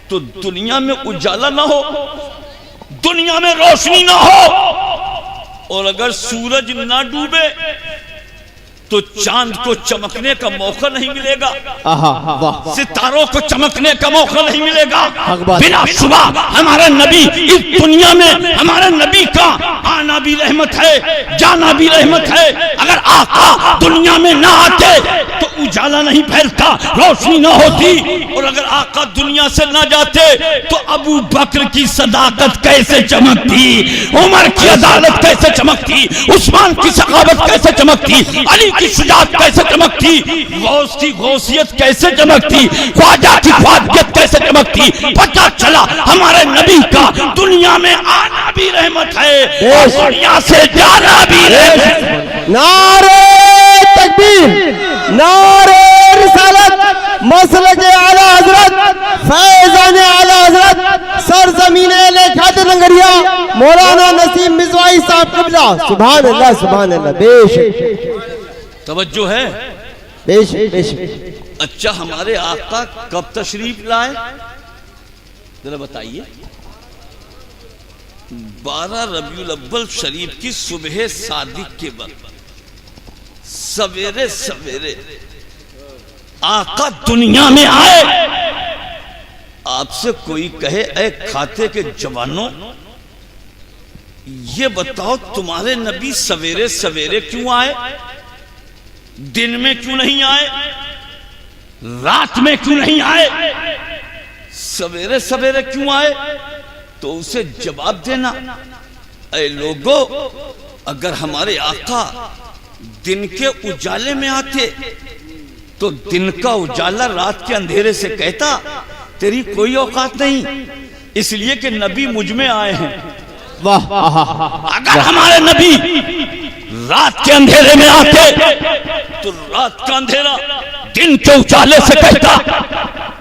Speaker 1: तो दुनिया में उजाला ना हो, दुनिया में रोशनी ना हो, और अगर सूरज ना डूबे तो चांद को चमकने का मौका नहीं मिलेगा, सितारों को चमकने का मौका नहीं मिलेगा। बिना शुबा हमारे नबी इस दुनिया में, हमारे नबी का आना भी रहमत है, जाना भी रहमत है। अगर आका दुनिया में ना आते तो उजाला नहीं फैलता, रोशनी ना होती, और अगर आका दुनिया से ना जाते तो अबू बकर की सदाकत कैसे चमकती, उमर की अदालत कैसे चमकती, उस्मान की सखावत कैसे चमकती, अली की शुजाअत कैसे चमकती, गौस की गौसियत कैसे चमकती, ख्वाजा की ख्वाजियत कैसे चमकती। पता चला हमारे नबी का दुनिया में आना भी रहमत है और दुनिया से जाना भी रहमत।
Speaker 2: नारे तकबीर, नारे रिसालत, मसलक आला हजरत, फैजान आला हजरत, सर ज़मीन अहले खाते नगरिया, मौलाना नसीम मिज़वाई साहब क़िबला। सुभान अल्लाह, सुभान अल्लाह। बेशक
Speaker 1: तवज्जो है,
Speaker 2: बेशक बेशक।
Speaker 1: अच्छा, हमारे आका कब तशरीफ लाए जरा बताइए? 12 रबीउल अव्वल शरीफ की सुबह सादिक के वक्त सवेरे सवेरे आका दुनिया में आए। आपसे कोई कहे ऐ खाते के जवानों, ये बताओ तुम्हारे नबी सवेरे सवेरे क्यों आए? दिन में क्यों नहीं आए? रात में क्यों नहीं आए? सवेरे सवेरे क्यों आए? तो उसे जवाब देना, ऐ लोगों, अगर हमारे आका दिन के उजाले में आते तो दिन का उजाला रात के अंधेरे से कहता तेरी कोई औकात नहीं, इसलिए कि नबी मुझ में आए हैं।
Speaker 2: वाह।
Speaker 1: अगर हमारे नबी रात के अंधेरे में आते तो रात का अंधेरा दिन के उजाले से कहता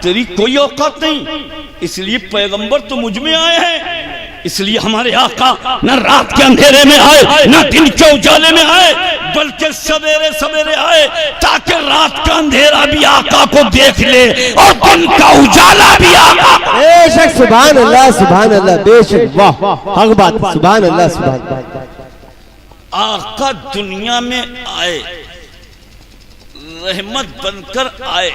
Speaker 1: तेरी कोई औकात नहीं, इसलिए पैगंबर तो मुझ में आए हैं। इसलिए हमारे आका न रात के अंधेरे में आए न दिन के उजाले में आए, बल्कि सवेरे सवेरे आए ताकि रात का अंधेरा भी आका को देख ले और दिन का उजाला भी आका।
Speaker 2: बेशक सुभान अल्लाह बेशक। वाह हक बात, सुभान अल्लाह सुभान।
Speaker 1: आका दुनिया में आए, रहमत बनकर आए।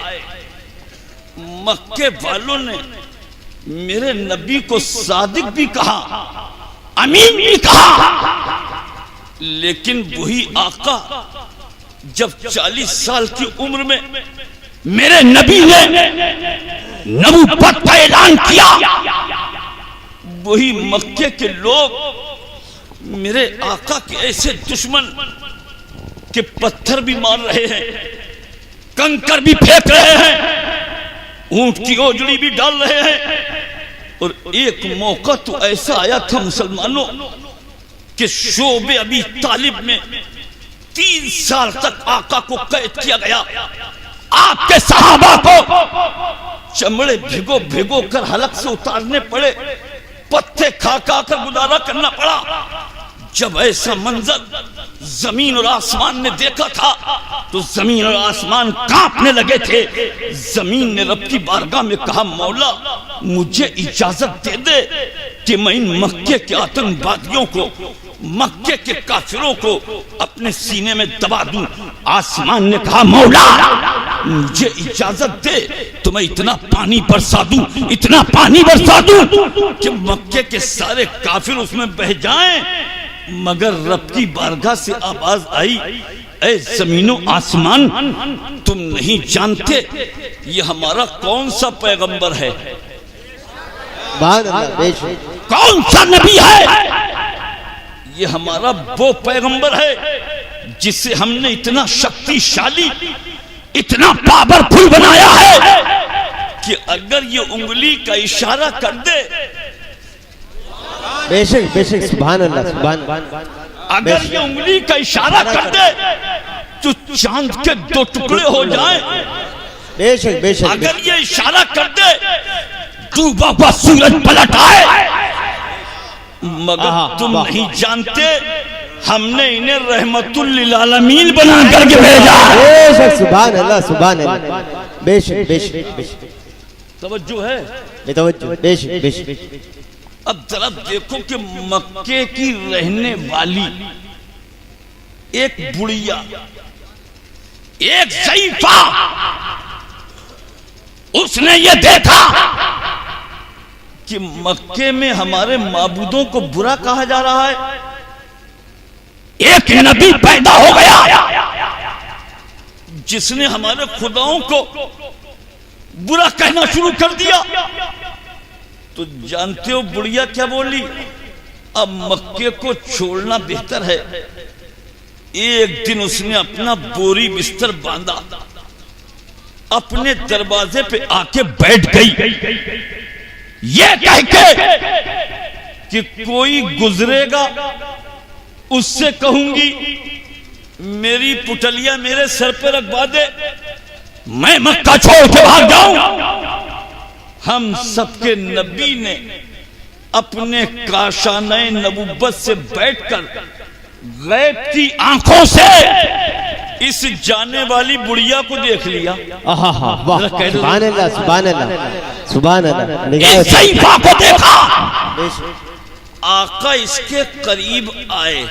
Speaker 1: मक्के वालों ने मेरे नबी को सादिक भी कहा, अमीन भी कहा, लेकिन वही आका जब 40 साल की उम्र में मेरे नबी ने नबूवत का ऐलान किया, वही मक्के के लोग मेरे आका के ऐसे दुश्मन के पत्थर भी मार रहे हैं, कंकर भी फेंक रहे हैं, ऊंट की ओजड़ी भी डाल रहे हैं। और एक मौका तो ऐसा आया था मुसलमानों कि शोबे अबी तालिब में 3 साल तक आका को कैद किया गया। आपके सहाबा को चमड़े भिगो भिगो कर हलक से उतारने पड़े, पत्ते खा खा कर गुजारा करना पड़ा। जब ऐसा मंजर जमीन और आसमान ने देखा था तो जमीन और आसमान कांपने लगे थे। जमीन ने रब की बारगाह में कहा मौला मुझे इजाजत दे दे कि मैं इन मक्के के आतंकवादियों को, मक्के के काफिरों को अपने सीने में दबा दूं। आसमान ने कहा मौला मुझे इजाजत दे तो मैं इतना पानी बरसा दूं, इतना पानी बरसा दूं कि मक्के के सारे काफिर उसमें बह जाएं। मगर रब की बारगाह से आवाज आई, ऐ जमीनों आसमान तुम नहीं जानते ये हमारा कौन सा पैगंबर है, कौन सा नबी है। ये हमारा वो पैगंबर है जिसे हमने इतना शक्तिशाली, इतना पावरफुल बनाया है कि अगर ये उंगली का इशारा कर दे,
Speaker 2: बेशक बेशक सुभान अल्लाह सुभान,
Speaker 1: अगर ये उंगली का इशारा कर दे तो चांद के 2 टुकड़े हो जाएं।
Speaker 2: बेशक बेशक
Speaker 1: अगर ये इशारा कर दे डूबा हुआ सूरज पलट आए। मगर तुम नहीं जानते हमने इन्हें रहमतुल लिल आलमीन बना करके भेजा।
Speaker 2: बेशक सुभान अल्लाह बेशक बेशक।
Speaker 1: तवज्जो है,
Speaker 2: बेतवज्जो बेशक बेशक।
Speaker 1: अब जरा देखो कि मक्के की रहने वाली एक बुढ़िया, एक ज़ईफ़ा, उसने ये देखा कि मक्के में हमारे माबूदों को बुरा कहा जा रहा है। एक नबी पैदा हो गया जिसने हमारे खुदाओं को बुरा कहना शुरू कर दिया। तो जानते हो बुढ़िया क्या बोली, अब मक्के को छोड़ना बेहतर है। एक दिन उसने अपना बोरी बिस्तर बांधा, अपने दरवाजे पे आके बैठ गई, ये कह के कि कोई गुजरेगा उससे कहूंगी मेरी पुटलिया मेरे सर पे रखवा दे, मैं मक्का छोड़ के भाग जाऊं। हम सबके नबी ने अपने काशाने नबूवत से बैठकर गैब की आंखों से इस जाने वाली बुढ़िया को देख लिया।
Speaker 2: सुभान अल्लाह सुभान अल्लाह सुभान अल्लाह।
Speaker 1: इस ज़ईफ़ा को देखा, आका इसके करीब आए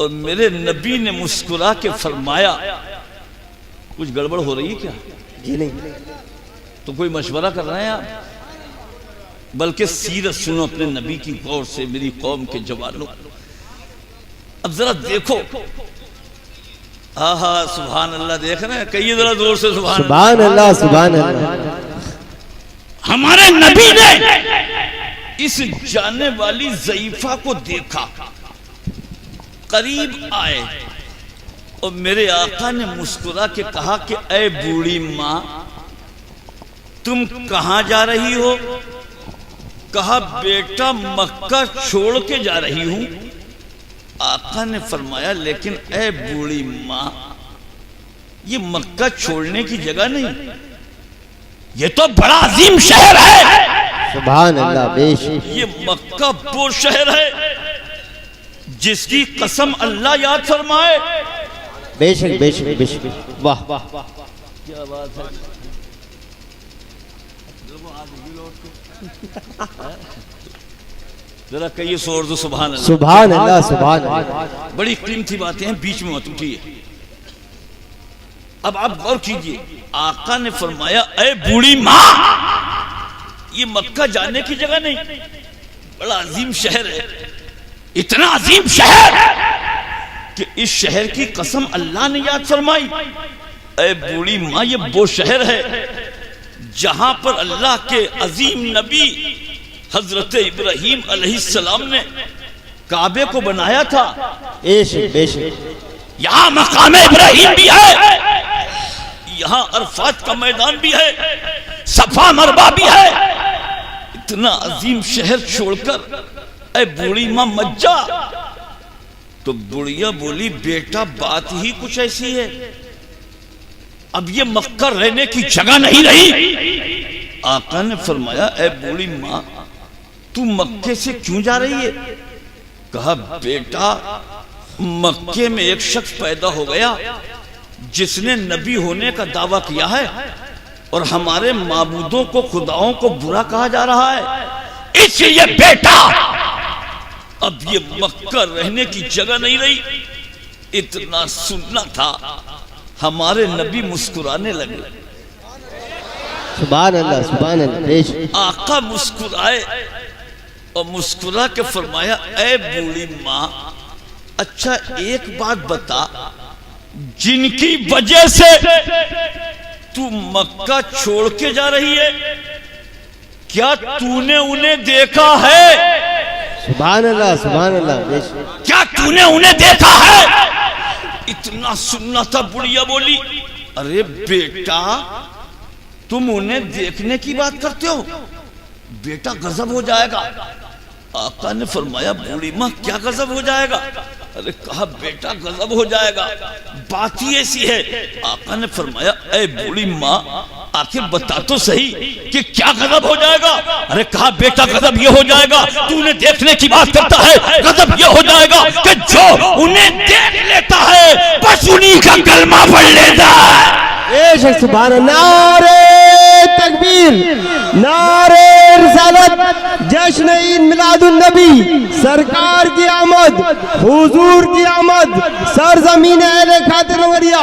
Speaker 1: और मेरे नबी ने मुस्कुरा के फरमाया कुछ गड़बड़ हो रही है क्या?
Speaker 2: जी नहीं।
Speaker 1: तो कोई मशवरा कर रहे हैं आप? बल्कि सीरत सुनो अपने नबी की गौर से मेरी कौम के जवानों। अब जरा देखो, आहा सुभान अल्लाह, देख रहे हैं, कहिए जरा जोर से सुभान
Speaker 2: अल्लाह सुभान अल्लाह।
Speaker 1: हमारे नबी ने इस जाने वाली ज़ईफ़ा को देखा, करीब आए और मेरे आका ने मुस्कुरा के कहा कि ऐ बूढ़ी माँ, तुम कहां जा रही हो? कहा बेटा मक्का छोड़ के जा रही हूं। आका ने फरमाया लेकिन ऐ बूढ़ी माँ, ये मक्का छोड़ने की जगह नहीं, ये तो बड़ा अजीम शहर है।
Speaker 2: सुभान अल्लाह। बेशक
Speaker 1: ये मक्का वो शहर है जिसकी कसम अल्लाह याद फरमाए।
Speaker 2: बेशक बेशक बेशक। वाह वाह
Speaker 1: क्या बात है। जरा कहिए शोर दो सुभान अल्लाह।
Speaker 2: सुभान अल्लाह सुभान अल्लाह।
Speaker 1: बड़ी कीमती बातें हैं, बीच में मत उठिए। अब आप गौर कीजिए, आका ने फरमाया ऐ बूढ़ी माँ, ये मक्का जाने की जगह नहीं, बड़ा अजीम शहर है। इतना अजीम शहर कि इस शहर की कसम अल्लाह ने याद फरमाई। ऐ बूढ़ी माँ, ये वो शहर है जहां पर अल्लाह के अजीम नबी हजरत इब्राहीम अलैहिस्सलाम ने काबे को बनाया था।
Speaker 2: बेशक बेशक।
Speaker 1: यहां मकाम इब्राहीम भी है, यहां अरफात का मैदान भी है, सफा मरवा भी है। इतना अजीम शहर छोड़कर ऐ बूढ़ी माँ मत जा। तो बुढ़िया बोली बेटा बात ही कुछ ऐसी है, अब ये मक्का रहने की जगह नहीं रही। आका ने फरमाया ऐ बूढ़ी माँ, तू मक्के से क्यों जा रही है? कहा बेटा मक्के में एक शख्स पैदा हो गया जिसने नबी होने का दावा किया है और हमारे माबूदों को, खुदाओं को बुरा कहा जा रहा है, इसलिए बेटा अब ये मक्का रहने की जगह नहीं रही। इतना सुनना था, हमारे नबी मुस्कुराने लगे।
Speaker 2: सुभान अल्लाह सुभान अल्लाह।
Speaker 1: आका मुस्कुराए और मुस्कुरा के फरमाया ऐ बूढ़ी माँ, अच्छा एक बात बता, जिनकी वजह से तू मक्का छोड़ के जा रही है, क्या तूने उन्हें देखा है?
Speaker 2: सुभान अल्लाह सुभान अल्लाह।
Speaker 1: क्या तूने उन्हें देखा है? इतना सुनना था। बुढ़िया बोली अरे बेटा तुम उन्हें देखने की बात करते हो, बेटा गजब हो जाएगा। आका ने फरमाया बूढ़ी माँ क्या गजब हो जाएगा? अरे कहा बेटा गजब हो जाएगा, बात ही ऐसी है। आका ने फरमाया ऐ बूढ़ी माँ आखिर बता तो सही कि क्या गजब हो जाएगा? अरे कहा बेटा गजब ये हो जाएगा, तू उन्हें देखने की बात करता है, गजब ये हो जाएगा कि जो उन्हें देख लेता है बस उन्हीं का कलमा पढ़ लेता है।
Speaker 2: बेशक सुभान अल्लाह। नारे तकबीर, नारे रिसालत, जश्न ईद मिलादुन नबी, सरकार की आमद, हुजूर की आमद, सरजमीन अहले खातिर नगरिया,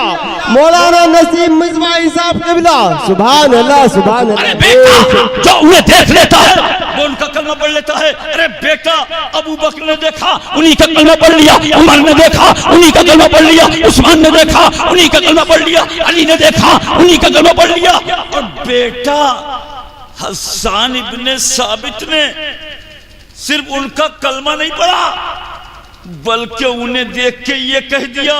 Speaker 2: मौलाना नसीम मिज़वाही साहब क़िबला। सुभान अल्लाह सुभान अल्लाह।
Speaker 1: जो उन्हें देख लेता है वो उनका कलमा पढ़ लेता है। अरे बेटा अबू बकर ने देखा, उन्हीं का कलमा पढ़ लिया, उमर ने देखा, उन्हीं का कलमा पढ़ लिया, उस्मान ने देखा, उन्हीं का कलमा पढ़ लिया, अली ने देखा, उन्हीं का कलमा पढ़ लिया। और बेटा हसन इब्ने साबित ने सिर्फ उनका कलमा नहीं पढ़ा बल्कि उन्हें देख के ये कह दिया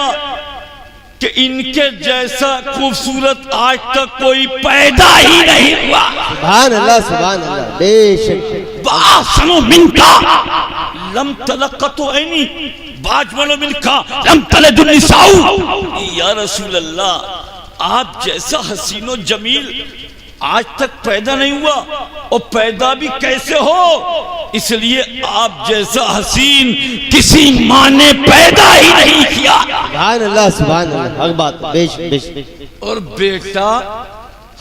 Speaker 1: कि इनके जैसा खूबसूरत आज तक कोई पैदा ही नहीं हुआ।
Speaker 2: सुभान अल्लाह सुभान अल्लाह। बेशक।
Speaker 1: बासनो मिनका लम तलक़तु ऐनी, बाजमनो मिनका लम तलदु निसाउ। या रसूल अल्लाह आप जैसा हसीनो जमील आज तक पैदा नहीं हुआ और पैदा भी कैसे हो, इसलिए आप जैसा हसीन किसी माँ ने पैदा ही नहीं किया।
Speaker 2: सुभान अल्लाह सुभान अल्लाह। हक बात। बेशक बेशक।
Speaker 1: और बेटा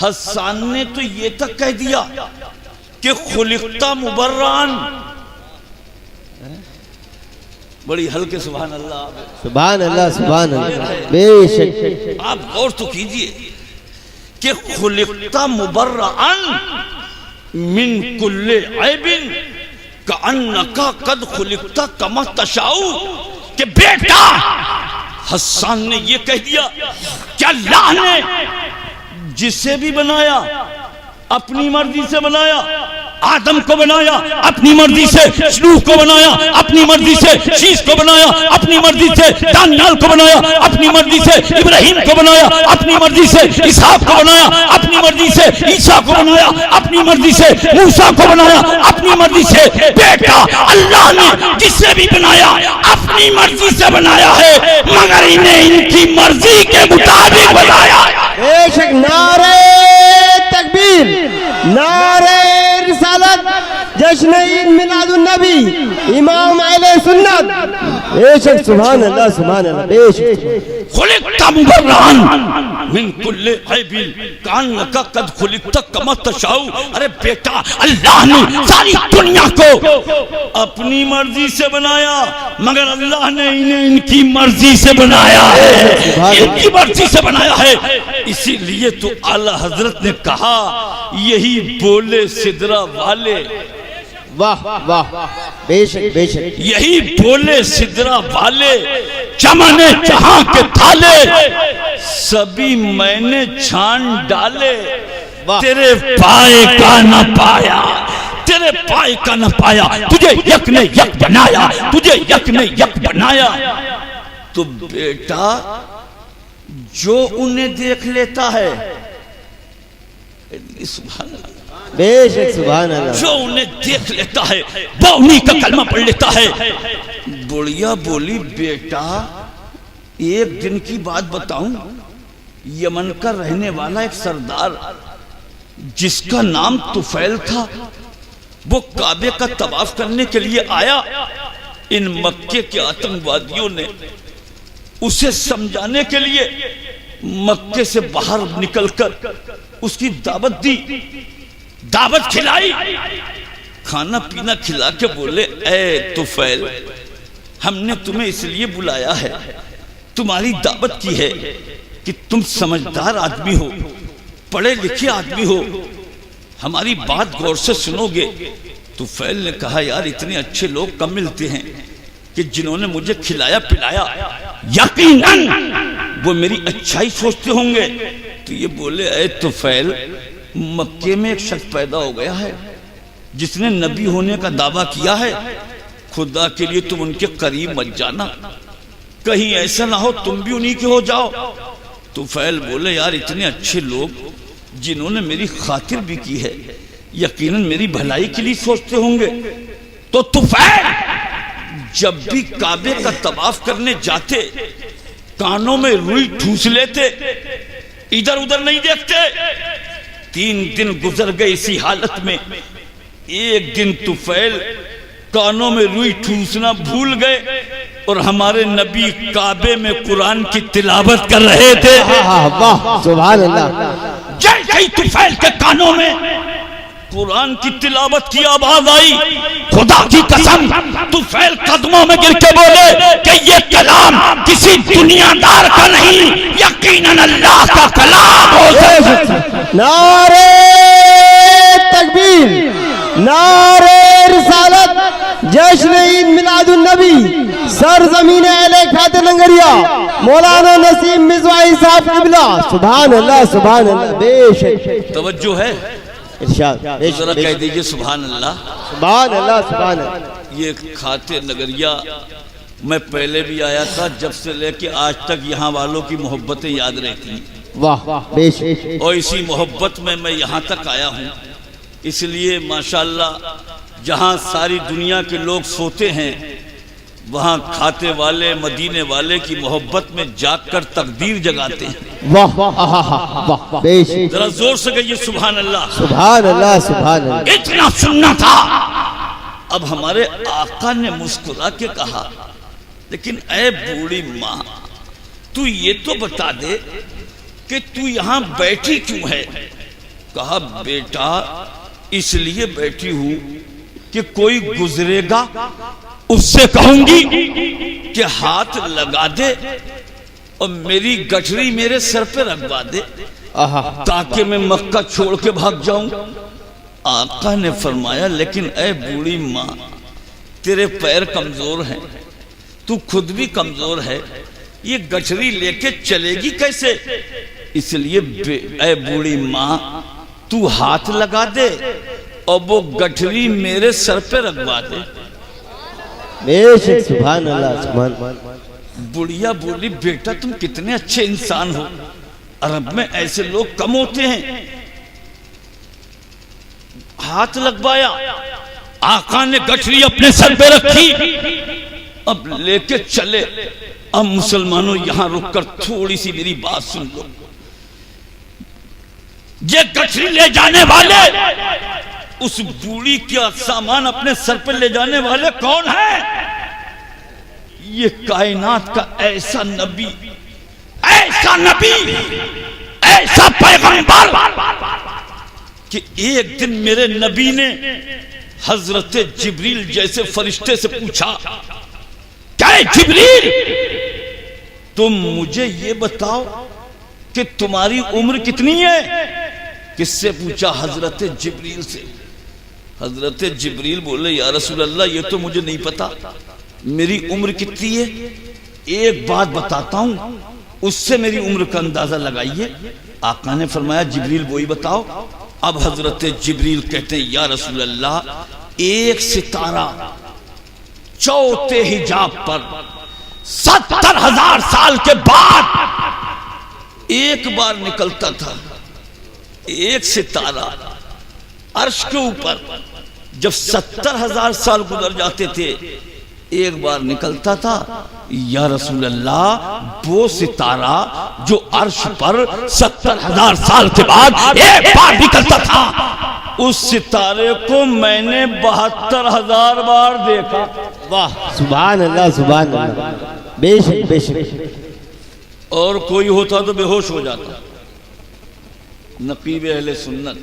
Speaker 1: हसन ने तो ये तक कह दिया कि खुलिक़ता मुबर्रान, बड़ी हल्के सुभान अल्लाह
Speaker 2: सुभान अल्लाह सुभान अल्लाह। बेशक।
Speaker 1: आप गौर तो कीजिए कि खुलिक़ता मुबर्रअन मिन कुल्ले ऐबिन कअन्नका कद खुलिक़ता कमा तशाउ। कि बेटा हसन ने ये कह दिया कि अल्लाह ने जिसे भी बनाया अपनी मर्जी से बनाया, आदम को बनाया अपनी मर्जी से, नूह को बनाया अपनी मर्जी से, शीश को बनाया अपनी मर्जी से, दानियाल को बनाया अपनी मर्जी से, इब्राहिम को बनाया अपनी मर्जी से, इसहाक को बनाया अपनी मर्जी से, ईसा को बनाया अपनी मर्जी से, मूसा को बनाया अपनी मर्जी से। बेटा अल्लाह ने जिसे भी बनाया अपनी मर्जी से बनाया है, मगर इन्हें इनकी मर्जी के मुताबिक बनाया।
Speaker 5: बेशक नारे तकबीर, नारे रिसालत, जश्न ईद मिलादुन नबी, इमाम अहले सुन्नत। बेशक सुभान अल्लाह, सुभान अल्लाह। बेशक
Speaker 1: खुलिक़्ता मुबर्रअन मिन कुल्लि ऐबिन कान्नका कद खुलिक़्ता कमा तशाउ। अरे बेटा अल्लाह ने सारी दुनिया को अपनी मर्जी से बनाया, मगर अल्लाह ने इन्हें इनकी मर्जी से बनाया है, इनकी मर्जी से बनाया है। इसीलिए तो आला हजरत ने कहा, यही बोले सिदरा वाले।
Speaker 5: वाह वाह, बेशक बेशक,
Speaker 1: यही बोले सिदरा वाले, चमने जहां के थाले, सभी मैंने छान डाले। तेरे पाए का न पाया, तेरे पाए का न पाया, तुझे यक ने यक बनाया, तुझे यक ने यक बनाया। तो बेटा जो उन्हें देख लेता है, सुभान अल्लाह,
Speaker 5: बेशक सुभान अल्लाह,
Speaker 1: जो उन्हें देख लेता है वो उन्हीं का कलमा पढ़ लेता है। बुढ़िया बोली, बेटा एक दिन की बात बताऊं, यमन का रहने वाला एक सरदार जिसका नाम तुफैल था, वो काबे का तवाफ करने के लिए आया। इन मक्के के आतंकवादियों ने उसे समझाने के लिए मक्के से बाहर निकलकर उसकी दावत दी, दावत खिलाई, खाना पीना खिला के बोले, ए तुफैल, हमने तुम्हें इसलिए बुलाया है, तुम्हारी दावत की है कि तुम समझदार आदमी हो, पढ़े लिखे आदमी हो, हमारी बात गौर से सुनोगे। तुफैल ने कहा, यार इतने अच्छे लोग कम मिलते हैं कि जिन्होंने मुझे खिलाया पिलाया, यकीनन वो मेरी अच्छाई सोचते होंगे। तो ये बोले, ए तुफैल, मक्के में एक शख्स पैदा हो गया है जिसने नबी होने का दावा किया है, खुदा के लिए तुम उनके करीब मत जाना, कहीं ऐसा ना हो तुम भी उन्हीं के हो जाओ। तुफैल बोले, यार इतने अच्छे लोग जिन्होंने मेरी खातिर भी की है, यकीनन मेरी भलाई के लिए सोचते होंगे। तो तुफैल जब भी काबे का तवाफ करने जाते, कानों में रुई ठूस लेते, इधर उधर नहीं देखते। 3 दिन गुजर गए इसी हालत में। एक दिन तुफैल कानों में रुई ठूसना भूल गए और हमारे नबी काबे में कुरान की तिलावत कर रहे थे।
Speaker 5: वाह सुभान अल्लाह।
Speaker 1: जैसे तुफैल के कानों में कुरान की तिलावत की आवाज आई, खुदा की कसम तुफैल कदमों में गिर के बोले कि ये कलाम किसी दुनियादार का नहीं, यकीनन अल्लाह का कलाम हो।
Speaker 5: नारे तकबीर, नारे रिसालत, जश्न ईद मिलादुन नबी, सरजमीन अहले खाते लंगरिया, मौलाना नसीम मिज़वाई साहब क़िबला। सुभान अल्लाह, सुभान अल्लाह। बेशक
Speaker 1: तवज्जो है,
Speaker 5: इरशाद,
Speaker 1: जरा कह दीजिए सुभान अल्लाह,
Speaker 5: सुभान अल्लाह, सुभान अल्लाह।
Speaker 1: ये खाते नगरिया मैं पहले भी आया था, जब से लेके आज तक यहाँ वालों की मोहब्बतें याद रहती।
Speaker 5: वाह बेशक,
Speaker 1: और इसी मोहब्बत में मैं यहाँ तक आया हूँ। इसलिए माशाल्लाह जहाँ सारी दुनिया के लोग सोते हैं, वहाँ खाते वाले मदीने वाले की मोहब्बत में जाकर तकदीर जगाते हैं।
Speaker 5: वाह वाह बेशक,
Speaker 1: जरा जोर से कहिए सुभान अल्लाह,
Speaker 5: सुभान अल्लाह, सुभान अल्लाह।
Speaker 1: इतना सुनना था। अब हमारे आका ने मुस्कुरा के कहा, लेकिन ऐ बूढ़ी माँ, तू ये तो बता दे कि तू यहाँ बैठी क्यों है। कहा, बेटा इसलिए बैठी हूँ कि कोई गुजरेगा उससे कहूंगी कि हाथ लगा दे और मेरी गठरी मेरे सर पे रखवा दे, ताकि मैं मक्का छोड़ के भाग जाऊं। आका ने फरमाया, लेकिन ऐ बूढ़ी माँ, तेरे पैर कमजोर हैं, तू खुद भी कमजोर है, ये गठरी लेके चलेगी कैसे। इसलिए ऐ बूढ़ी माँ, तू हाथ लगा दे और वो गठरी मेरे सर पे रखवा दे।
Speaker 5: बेशक सुभान अल्लाह सुभान।
Speaker 1: बुढ़िया बोली बेटा तुम कितने अच्छे इंसान हो, अरब में ऐसे लोग कम होते हैं। हाथ लगवाया, आका ने गठरी अपने सर पे रखी, अब लेके चले। अब मुसलमानों यहां रुककर थोड़ी सी मेरी बात सुन लो। ये गठरी ले जाने वाले, उस बूढ़ी का सामान अपने सर पे ले जाने वाले कौन है? ये कायनात का ऐसा नबी, ऐसा नबी, ऐसा पैगंबर कि एक दिन मेरे नबी ने हजरत जिब्रील जैसे फरिश्ते से पूछा, क्या जिब्रील तुम मुझे ये बताओ कि तुम्हारी उम्र कितनी है? किससे पूछा? हजरत जिब्रील से। हजरत जिब्रील बोले या रसूल अल्लाह ये तो मुझे नहीं पता, मेरी उम्र कितनी है? एक बात बताता हूं, उससे मेरी उम्र का अंदाजा लगाइए। आका ने फरमाया जिब्रील वही बताओ। अब हजरत जिब्रील कहते हैं या रसूल अल्लाह एक सितारा चौथे हिजाब पर 70,000 साल के बाद एक बार निकलता था। एक सितारा अर्श के ऊपर जब 70,000 साल गुजर जाते थे एक बार निकलता था। या रसूल अल्लाह वो सितारा जो अर्श पर 70,000 साल के बाद एक बार निकलता था, उस सितारे को मैंने 72,000 बार देखा।
Speaker 5: वाह सुभान अल्लाह सुभान अल्लाह। बेशक बेशक।
Speaker 1: और कोई होता तो बेहोश हो जाता। नकीब अहले सुन्नत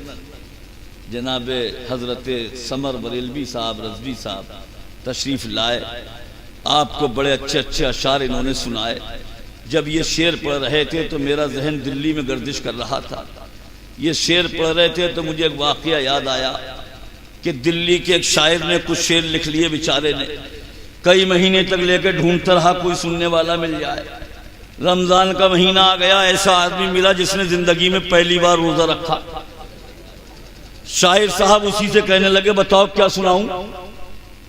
Speaker 1: जनाब हजरत समर बरेलवी साहब रजवी साहब तशरीफ लाए, आपको बड़े अच्छे अच्छे अशार इन्होंने सुनाए। जब ये शेर पढ़ रहे थे तो मेरा जहन दिल्ली में गर्दिश कर रहा था। ये शेर पढ़ रहे थे तो मुझे एक वाकया याद आया कि दिल्ली के एक शायर ने कुछ शेर लिख लिए, बेचारे ने कई महीने तक लेकर ढूंढता रहा कोई सुनने वाला मिल जाए। रमजान का महीना आ गया, ऐसा आदमी मिला जिसने जिंदगी में पहली बार रोजा रखा। शायर साहब उसी से कहने लगे बताओ क्या सुनाऊं?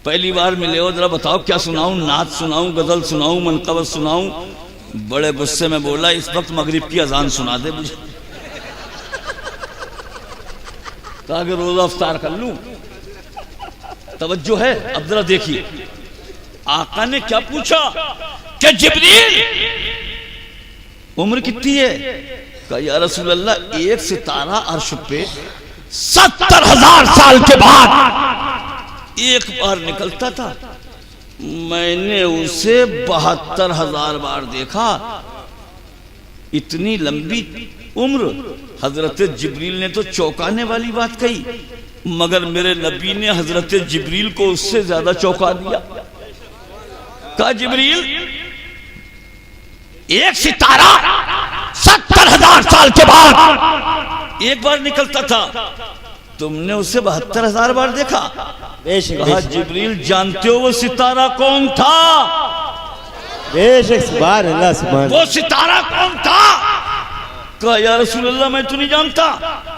Speaker 1: पहली बार मिले हो, जरा बताओ क्या सुनाऊं? नात सुनाऊं, गजल सुनाऊं, मनकबत सुनाऊं? बड़े गुस्से में बोला इस वक्त मगरिब की अजान सुना दे मुझे, ताकि रोजा अफ्तार कर लूं। तवज्जो है? अब जरा देखिए आका ने क्या पूछा कि जिब्रील उम्र कितनी है? कहा या रसूल अल्लाह एक सितारा अर्श पे 70,000 साल के बाद एक बार निकलता था, मैंने उसे 72,000 बार देखा। इतनी लंबी उम्र। हजरत जिब्रील ने तो चौंकाने वाली बात कही, मगर मेरे नबी ने हजरत जिब्रील को उससे ज्यादा चौंका दिया। कहा जिब्रील एक सितारा 70,000 साल के बाद एक बार निकलता था, तुमने उसे 72,000 बार देखा? कहा जिब्रील जानते हो वो सितारा कौन था?
Speaker 5: बेशक सुभान अल्लाह सुभान।
Speaker 1: वो सितारा कौन था? कहा या रसूल अल्लाह मैं तो नहीं जानता।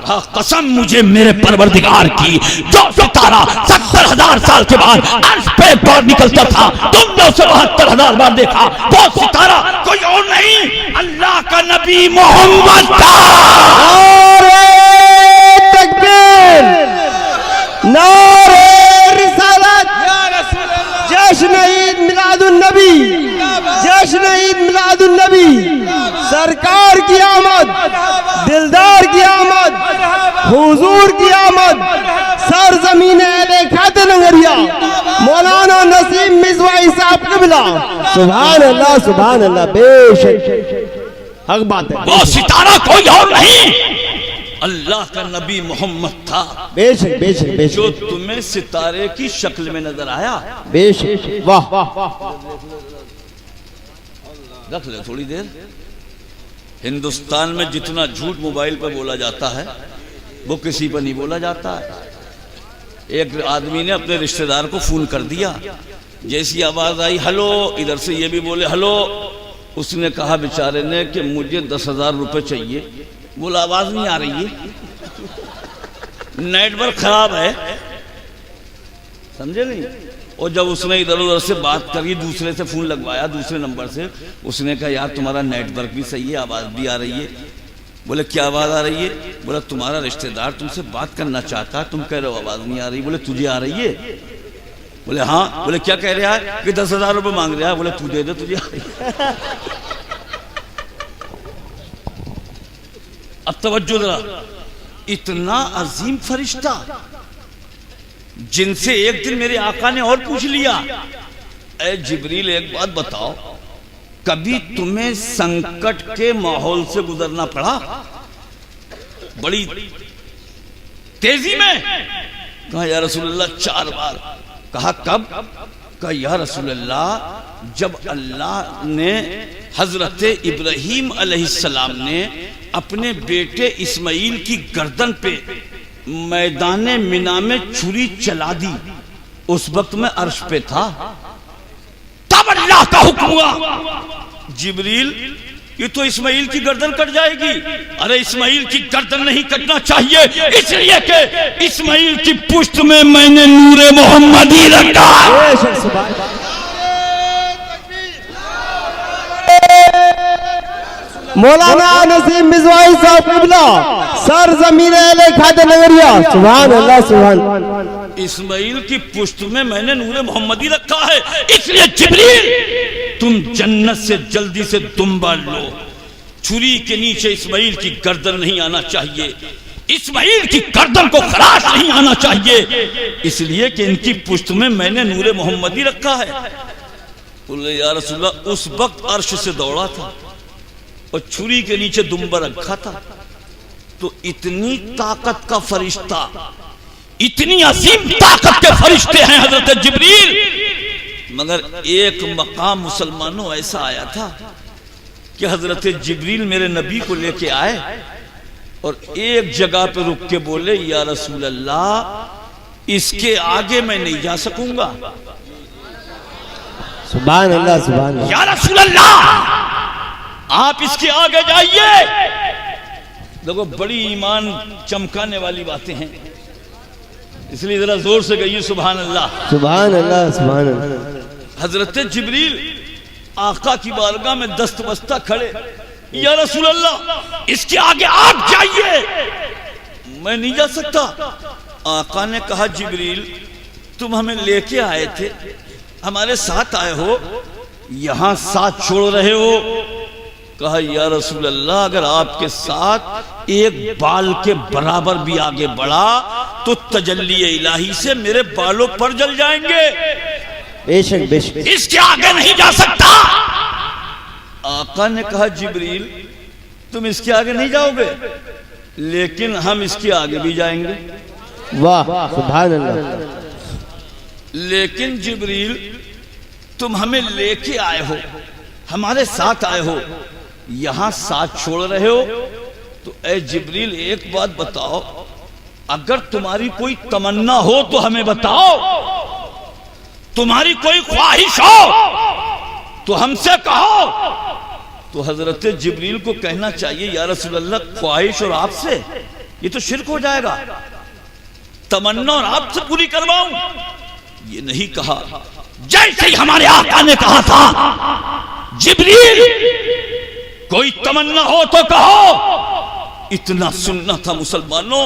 Speaker 1: कहा कसम मुझे मेरे परवरदिगार की, जो सितारा 70,000 साल के बाद अर्श पे बार निकलता था तुमने उसे 72,000 बार देखा, वो सितारा कोई और नहीं अल्लाह का नबी मोहम्मद था।
Speaker 5: नारे रिसालत, जश्न ईद मिलादुन नबी, जश्न ईद मिलादुन नबी। सरकार की आमद, दिलदार की आमद, हुजूर की आमद, सरजमीन अहले खाते नगरिया मौलाना नसीम मिज़वाई साहब क़िबला। सुभान अल्लाह सुभान अल्लाह। बेशक हक बात है।
Speaker 1: वो सितारा कोई और नहीं अल्लाह का नबी मोहम्मद था।
Speaker 5: बेशक बेशक बेशक।
Speaker 1: जो तुम्हें सितारे की शक्ल में नजर आया।
Speaker 5: बेशक। वाह
Speaker 1: रख ले थोड़ी देर। हिंदुस्तान में जितना झूठ मोबाइल पर बोला जाता है वो किसी पर नहीं बोला जाता है। एक आदमी ने अपने रिश्तेदार को फोन कर दिया, जैसी आवाज आई हेलो, इधर से ये भी बोले हेलो। उसने कहा बेचारे ने कि मुझे 10,000 रुपए चाहिए। बोला आवाज नहीं आ रही है, नेटवर्क खराब है, समझे नहीं। और जब उसने इधर उधर से बात करी, दूसरे से फोन लगवाया दूसरे नंबर से, उसने कहा यार तुम्हारा नेटवर्क भी सही है, आवाज भी आ रही है। बोले क्या आवाज आ रही है? बोला तुम्हारा रिश्तेदार तुमसे बात करना चाहता है, तुम कह रहे हो आवाज नहीं आ रही। बोले तुझे आ रही है? बोले हाँ। बोले क्या कह रहा है? कि 10,000 रुपये मांग रहा है। बोले तू दे दे, तुझे आ रही है। अब तवज्जो जरा, इतना अजीम फरिश्ता जिनसे एक दिन मेरे आका ने और पूछ लिया, ए जिब्रील एक बात बताओ, कभी तुम्हें संकट के माहौल से गुजरना पड़ा बड़ी तेजी में? कहा या रसूलल्लाह 4 बार। कहा कब? कहा या रसूलल्लाह जब अल्लाह ने हजरत इब्राहीम अलैहिस्सलाम ने अपने बेटे इस्माइल की गर्दन पे मैदान मिना में छुरी चला दी, उस वक्त मैं अर्श पे था, तब अल्लाह का हुक्म हुआ जिब्रील ये तो इस्माइल की गर्दन कट जाएगी। अरे इस्माइल की गर्दन नहीं कटना चाहिए, इसलिए कि इस्माइल की पुष्ट में मैंने नूरे मोहम्मदी रखा।
Speaker 5: मौलाना नसीम मिज़वाई साहब किबला सर ज़मीन अहले खाते नगरिया। सुभान अल्लाह सुभान।
Speaker 1: इस्माइल की पुष्ट में मैंने नूरे मोहम्मदी रखा है, इसलिए जिब्रील तुम जन्नत से जल्दी से दुम्बा लो। छुरी के नीचे इस्माइल की गर्दन नहीं आना चाहिए, इस्माइल की गर्दन को खराश नहीं आना चाहिए, इसलिए कि इनकी पुष्ट में मैंने नूरे मोहम्मदी रखा है। बोले या रसूलल्लाह उस वक्त अर्श से दौड़ा था और छुरी के नीचे दुम्बा रखा था, तो इतनी ताकत का फरिश्ता, इतनी अजीम ताकत के फरिश्ते हैं हजरत जिब्रील। मगर एक मकाम मुसलमानों ऐसा आया था कि हजरत जिब्रील मेरे नबी को लेके आए और एक जगह पे रुक के बोले या रसूल अल्लाह इसके आगे मैं नहीं जा सकूंगा।
Speaker 5: सुभान अल्लाह सुभान अल्लाह।
Speaker 1: या रसूल अल्लाह आप इसके आगे जाइए। देखो बड़ी ईमान चमकाने वाली बातें हैं, इसलिए जरा जोर से कहिए सुभान अल्लाह
Speaker 5: सुभान अल्लाह सुभान अल्लाह।
Speaker 1: हजरत जिब्रील आका की बारगाह में दस्तबस्ता खड़े, या रसूल अल्लाह इसके आगे आप जाइए, मैं नहीं जा सकता। आका ने कहा जिब्रील तुम हमें लेके आए थे, हमारे साथ आए हो, यहां साथ छोड़ रहे हो। कहा या रसूल अल्लाह अगर आपके साथ एक बाल के बराबर भी आगे बढ़ा तो तजल्ली इलाही से मेरे बालों पर जल जाएंगे।
Speaker 5: बेशक बेशक।
Speaker 1: इसके आगे नहीं जा सकता। आका ने कहा जिब्रील तुम इसके आगे नहीं जाओगे, लेकिन हम इसके आगे भी जाएंगे।
Speaker 5: वाह सुभान अल्लाह।
Speaker 1: लेकिन जिब्रील तुम हमें लेके आए हो, हमारे साथ आए हो, यहां साथ छोड़ रहे हो, तो ए जिब्रील एक बात बताओ, अगर तुम्हारी कोई तमन्ना हो तो हमें बताओ, तुम्हारी कोई ख्वाहिश हो तो हमसे कहो। तो हजरत जिब्रील को कहना चाहिए या रसूल अल्लाह ख्वाहिश और आपसे ये तो शिर्क हो जाएगा, तमन्ना और आपसे पूरी करवाऊं, ये नहीं कहा। जैसे ही हमारे आका ने कहा था जिब्रील कोई तमन्ना हो तो कहो, इतना सुनना था मुसलमानों,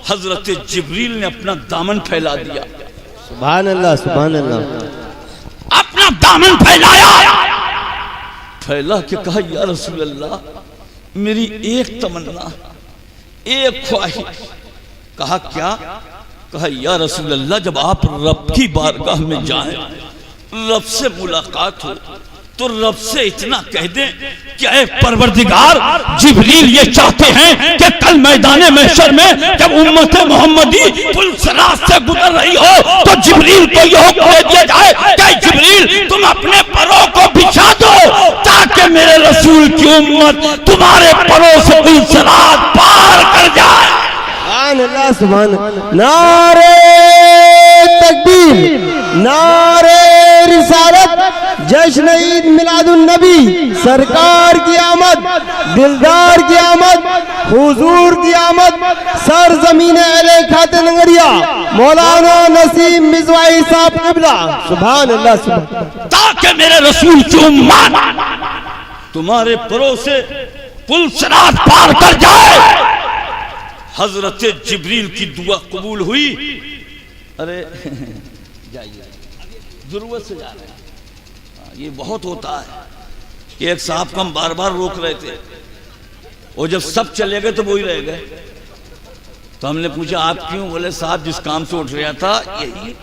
Speaker 1: हजरत जिब्रील ने अपना दामन फैला दिया।
Speaker 5: सुभान अल्लाह सुभान अल्लाह।
Speaker 1: अपना दामन फैलाया, फैला के कहा या रसूल अल्लाह मेरी एक तमन्ना, एक ख्वाहिश। कहा क्या? कहा या रसूल अल्लाह जब आप रब की बारगाह में जाएं, रब से मुलाकात हो तो रब से इतना कह दें कि ऐ परवरदिगार जिब्रील ये चाहते हैं कि कल मैदान महशर में जब उम्मत मोहम्मदी पुल सरात से गुजर रही हो तो जिब्रील को यह हुक्म दे दिया जाए कि जिब्रील तुम अपने परों को बिछा दो ताकि मेरे रसूल की उम्मत तुम्हारे परों से पुल सरात पार कर जाए।
Speaker 5: सुभान अल्लाह सुभान अल्लाह। नारे तकबीर, नारे रिसालत, जश्न ईद मिलादुन नबी, सरकार की आमद, दिलदार की आमद, हुजूर की आमद, सरजमीन अहले खाते नगरिया मौलाना नसीम मिज़वाई साहब क़िबला। सुभान अल्लाह सुभान।
Speaker 1: ताकि मेरे रसूल की उम्मत तुम्हारे परों से पुल सिरात पार कर जाए। हजरत जिब्रील की दुआ कबूल हुई। अरे जाइए, जरूरत से जा रहे हैं। ये बहुत होता है कि एक साहब को हम बार बार रोक रहे थे और जब सब चले गए तो वो ही रह गए। तो हमने पूछा आप क्यों? बोले साहब जिस काम से उठ रहा था यही।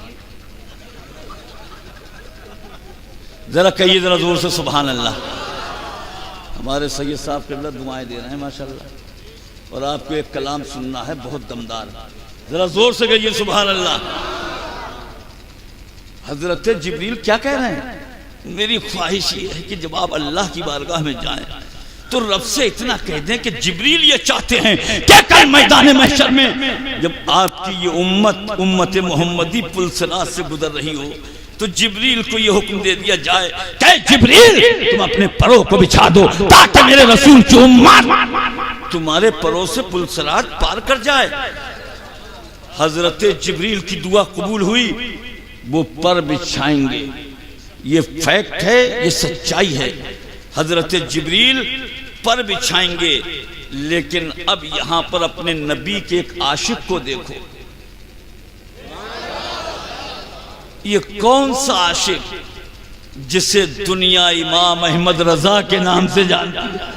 Speaker 1: जरा कहिए जरा जोर से सुभान अल्लाह। हमारे सैयद साहब क़िबला दुआएं दे रहे हैं माशाल्लाह, और आपको एक कलाम सुनना है बहुत दमदार। जरा जोर से कहिए सुभान अल्लाह। हजरत जिब्रील क्या कह रहे हैं? मेरी ख्वाहिश ये है कि जब आप अल्लाह की बारगाह में जाएं तो रब से इतना कह दें कि जिब्रील ये चाहते हैं कि कल मैदान महशर में जब आपकी ये उम्मत मोहम्मदी पुलसरात से गुजर रही हो तो जिब्रील को ये हुक्म दे दिया जाए कि जिब्रील तुम अपने परों को बिछा दो ताकि मेरे रसूल की उम्मत तुम्हारे परों से पुलसरात पार कर जाए। हजरत जिब्रील की दुआ कबूल हुई। वो पर बिछाएंगे, ये फैक्ट है, ये सच्चाई है। हजरत जिब्रील पर बिछाएंगे। लेकिन अब यहां पर अपने नबी के एक आशिक को देखो। ये कौन सा आशिक जिसे दुनिया इमाम अहमद रजा के नाम से जानती है?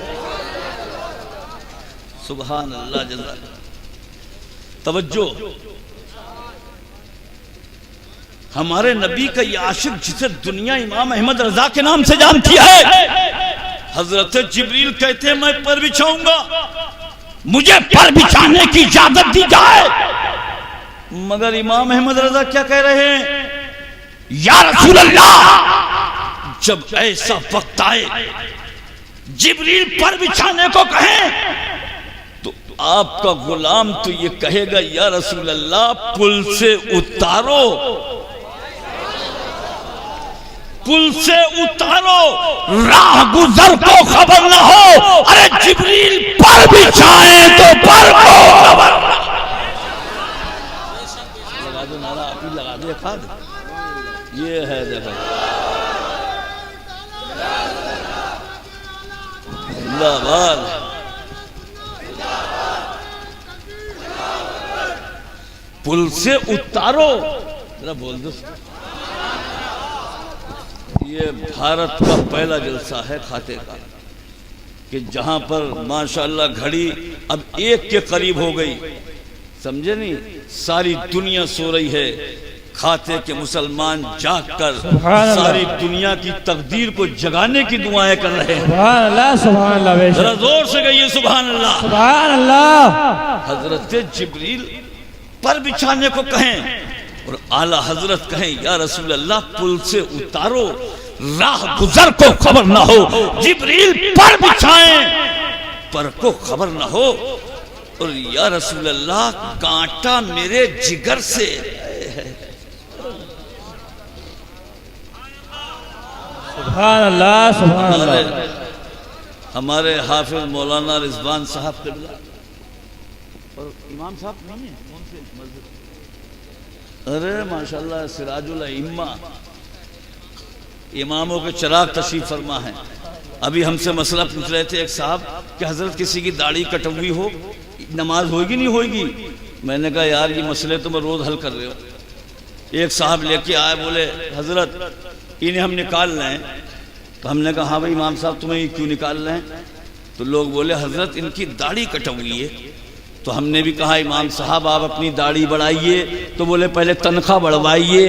Speaker 1: सुभान अल्लाह। जज़ा तवज्जो। हमारे नबी का ये आशिक जिसे दुनिया इमाम अहमद रजा के नाम से जानती है, हजरत जिब्रील कहते हैं मैं पर बिछाऊंगा, मुझे पर बिछाने की इजाजत दी जाए। मगर इमाम अहमद रजा क्या कह रहे हैं? या रसूल अल्लाह, जब ऐसा वक्त आए जिब्रील पर बिछाने को कहें तो आपका गुलाम तो ये कहेगा या रसूल अल्लाह पुल से उतारो, पुल से उतारो, राह गुजर को खबर ना हो। अरे जिब्रील पर बिछाए तो पर को खबर ना। लगा दो नारा, आप ही लगा दे खाद। ये है देखो जिंदाबाद। पुल से उतारो, जरा बोल दो। ये भारत का पहला जलसा है खाते का कि जहां पर माशाल्लाह घड़ी अब एक के करीब हो गई, समझे नहीं? सारी दुनिया सो रही है, खाते के मुसलमान जागकर सारी दुनिया की तकदीर को जगाने की दुआएं कर रहे हैं।
Speaker 6: सुभान अल्लाह, सुभान अल्लाह।
Speaker 1: जरा जोर से कहिए सुभान अल्लाह,
Speaker 6: सुभान अल्लाह।
Speaker 1: हजरत जिब्रील पर बिछाने को कहें और आला हजरत कहें या रसूल अल्लाह पुल से उतारो, राह गुजर को खबर ना हो। जिब्रील पर बिछाएं, पर को खबर ना हो। और या रसूल अल्लाह कांटा मेरे जिगर से।
Speaker 6: सुभान अल्लाह, सुभान अल्लाह।
Speaker 1: हमारे हाफिज मौलाना रिजवान साहब क़िबला और इमाम साहब नहीं है, कौन से मस्जिद? अरे माशाल्लाह सिराजुल इम्मा, इमामों के चिराग तशरीफ फरमा है। अभी हमसे मसला पूछ रहे थे एक साहब कि हजरत किसी की दाढ़ी कटवी हो नमाज होगी नहीं होगी? मैंने कहा यार ये मसले तो मैं रोज हल कर रहे हो। एक साहब लेके आए, बोले हजरत इन्हें हम निकाल लें। तो हमने कहा हाँ भाई इमाम साहब तुम्हें क्यों निकाल रहे हैं? तो लोग बोले हजरत इनकी दाढ़ी कटवी है। तो हमने भी कहा इमाम साहब आप अपनी दाढ़ी बढ़ाइए। तो बोले पहले तनख्वाह बढ़वाइए।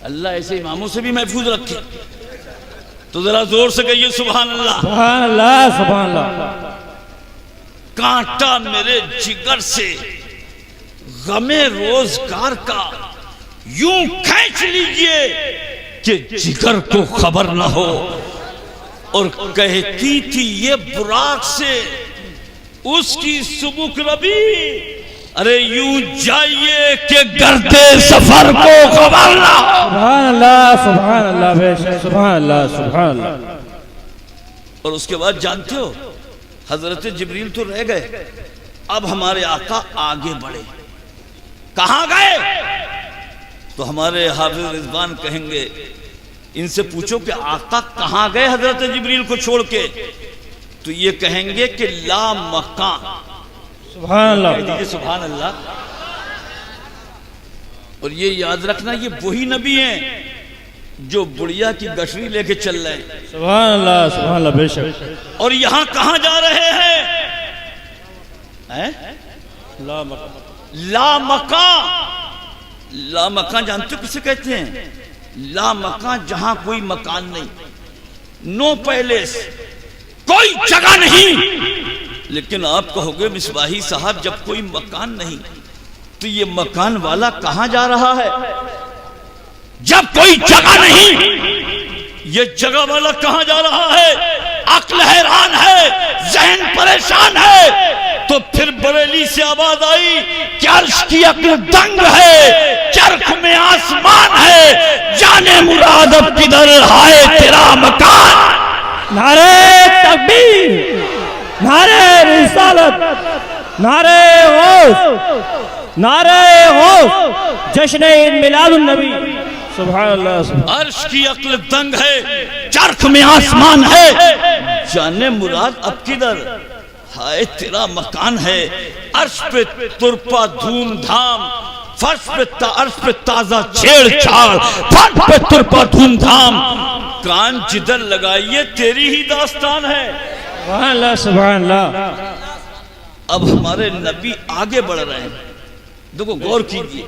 Speaker 1: अल्लाह ऐसे इमामों से भी महफूज रखे। तो जरा जोर से कहिए सुभान अल्लाह,
Speaker 6: सुभान अल्लाह, सुभान अल्लाह।
Speaker 1: कांटा मेरे जिगर से गमे रोजगार का यूं खींच लीजिए कि जिगर को खबर ना हो। और कहती थी ये बुराक से उसकी सुबुक रबी अरे यूं जाइए कि गर्दे सफर को गवारना।
Speaker 6: सुभान अल्लाह बेशक, सुभान अल्लाह।
Speaker 1: और उसके बाद जानते हो हजरत जिब्रील तो रह गए, अब हमारे आका आगे बढ़े। कहां गए? तो हमारे हाफिज रिजवान कहेंगे, इनसे पूछो कि आका कहां गए हजरत जिब्रील को छोड़ के, तो ये कहेंगे कि ला मकान।
Speaker 6: सुभान अल्लाह,
Speaker 1: सुभान अल्लाह। और ये याद रखना, ये वही नबी हैं जो बुढ़िया की गठरी लेके चल रहे हैं।
Speaker 6: सुभान अल्लाह बेशक।
Speaker 1: और यहां कहां जा रहे हैं? ला मकान। ला मकान जानते हो किसे कहते हैं? ला मकान, जहां कोई मकान नहीं, नो पैलेस, कोई जगह नहीं। लेकिन आप कहोगे मिसबाही साहब, जब कोई मकान नहीं तो ये मकान वाला कहां जा रहा है? जब कोई जगह नहीं, ये जगह वाला कहां जा रहा है? अक्ल हैरान है, जहन परेशान है। तो फिर बरेली से आवाज आई कि अर्श की अक्ल दंग है, चरख में आसमान है, जाने मुराद अब किधर है तेरा मकान।
Speaker 6: नारे तकबीर, नारे रिसालत, नारे गौस, नारे गौस, जश्न मिलादुन नबी। सुभान अल्लाह।
Speaker 1: अर्श की अक्ल दंग है, चरख में आसमान है, जाने मुराद अब किधर हाय तेरा मकान है। अर्श पे तुरपा धूमधाम, फर्श पे अर्श पे ताजा छेड़छाड़, फर्श पे तुरपा धूमधाम, कान जिधर लगाइए तेरी ही दास्तान है।
Speaker 6: सुभान अल्लाह, सुभान अल्लाह।
Speaker 1: अब हमारे नबी आगे बढ़ रहे हैं, देखो गौर कीजिए,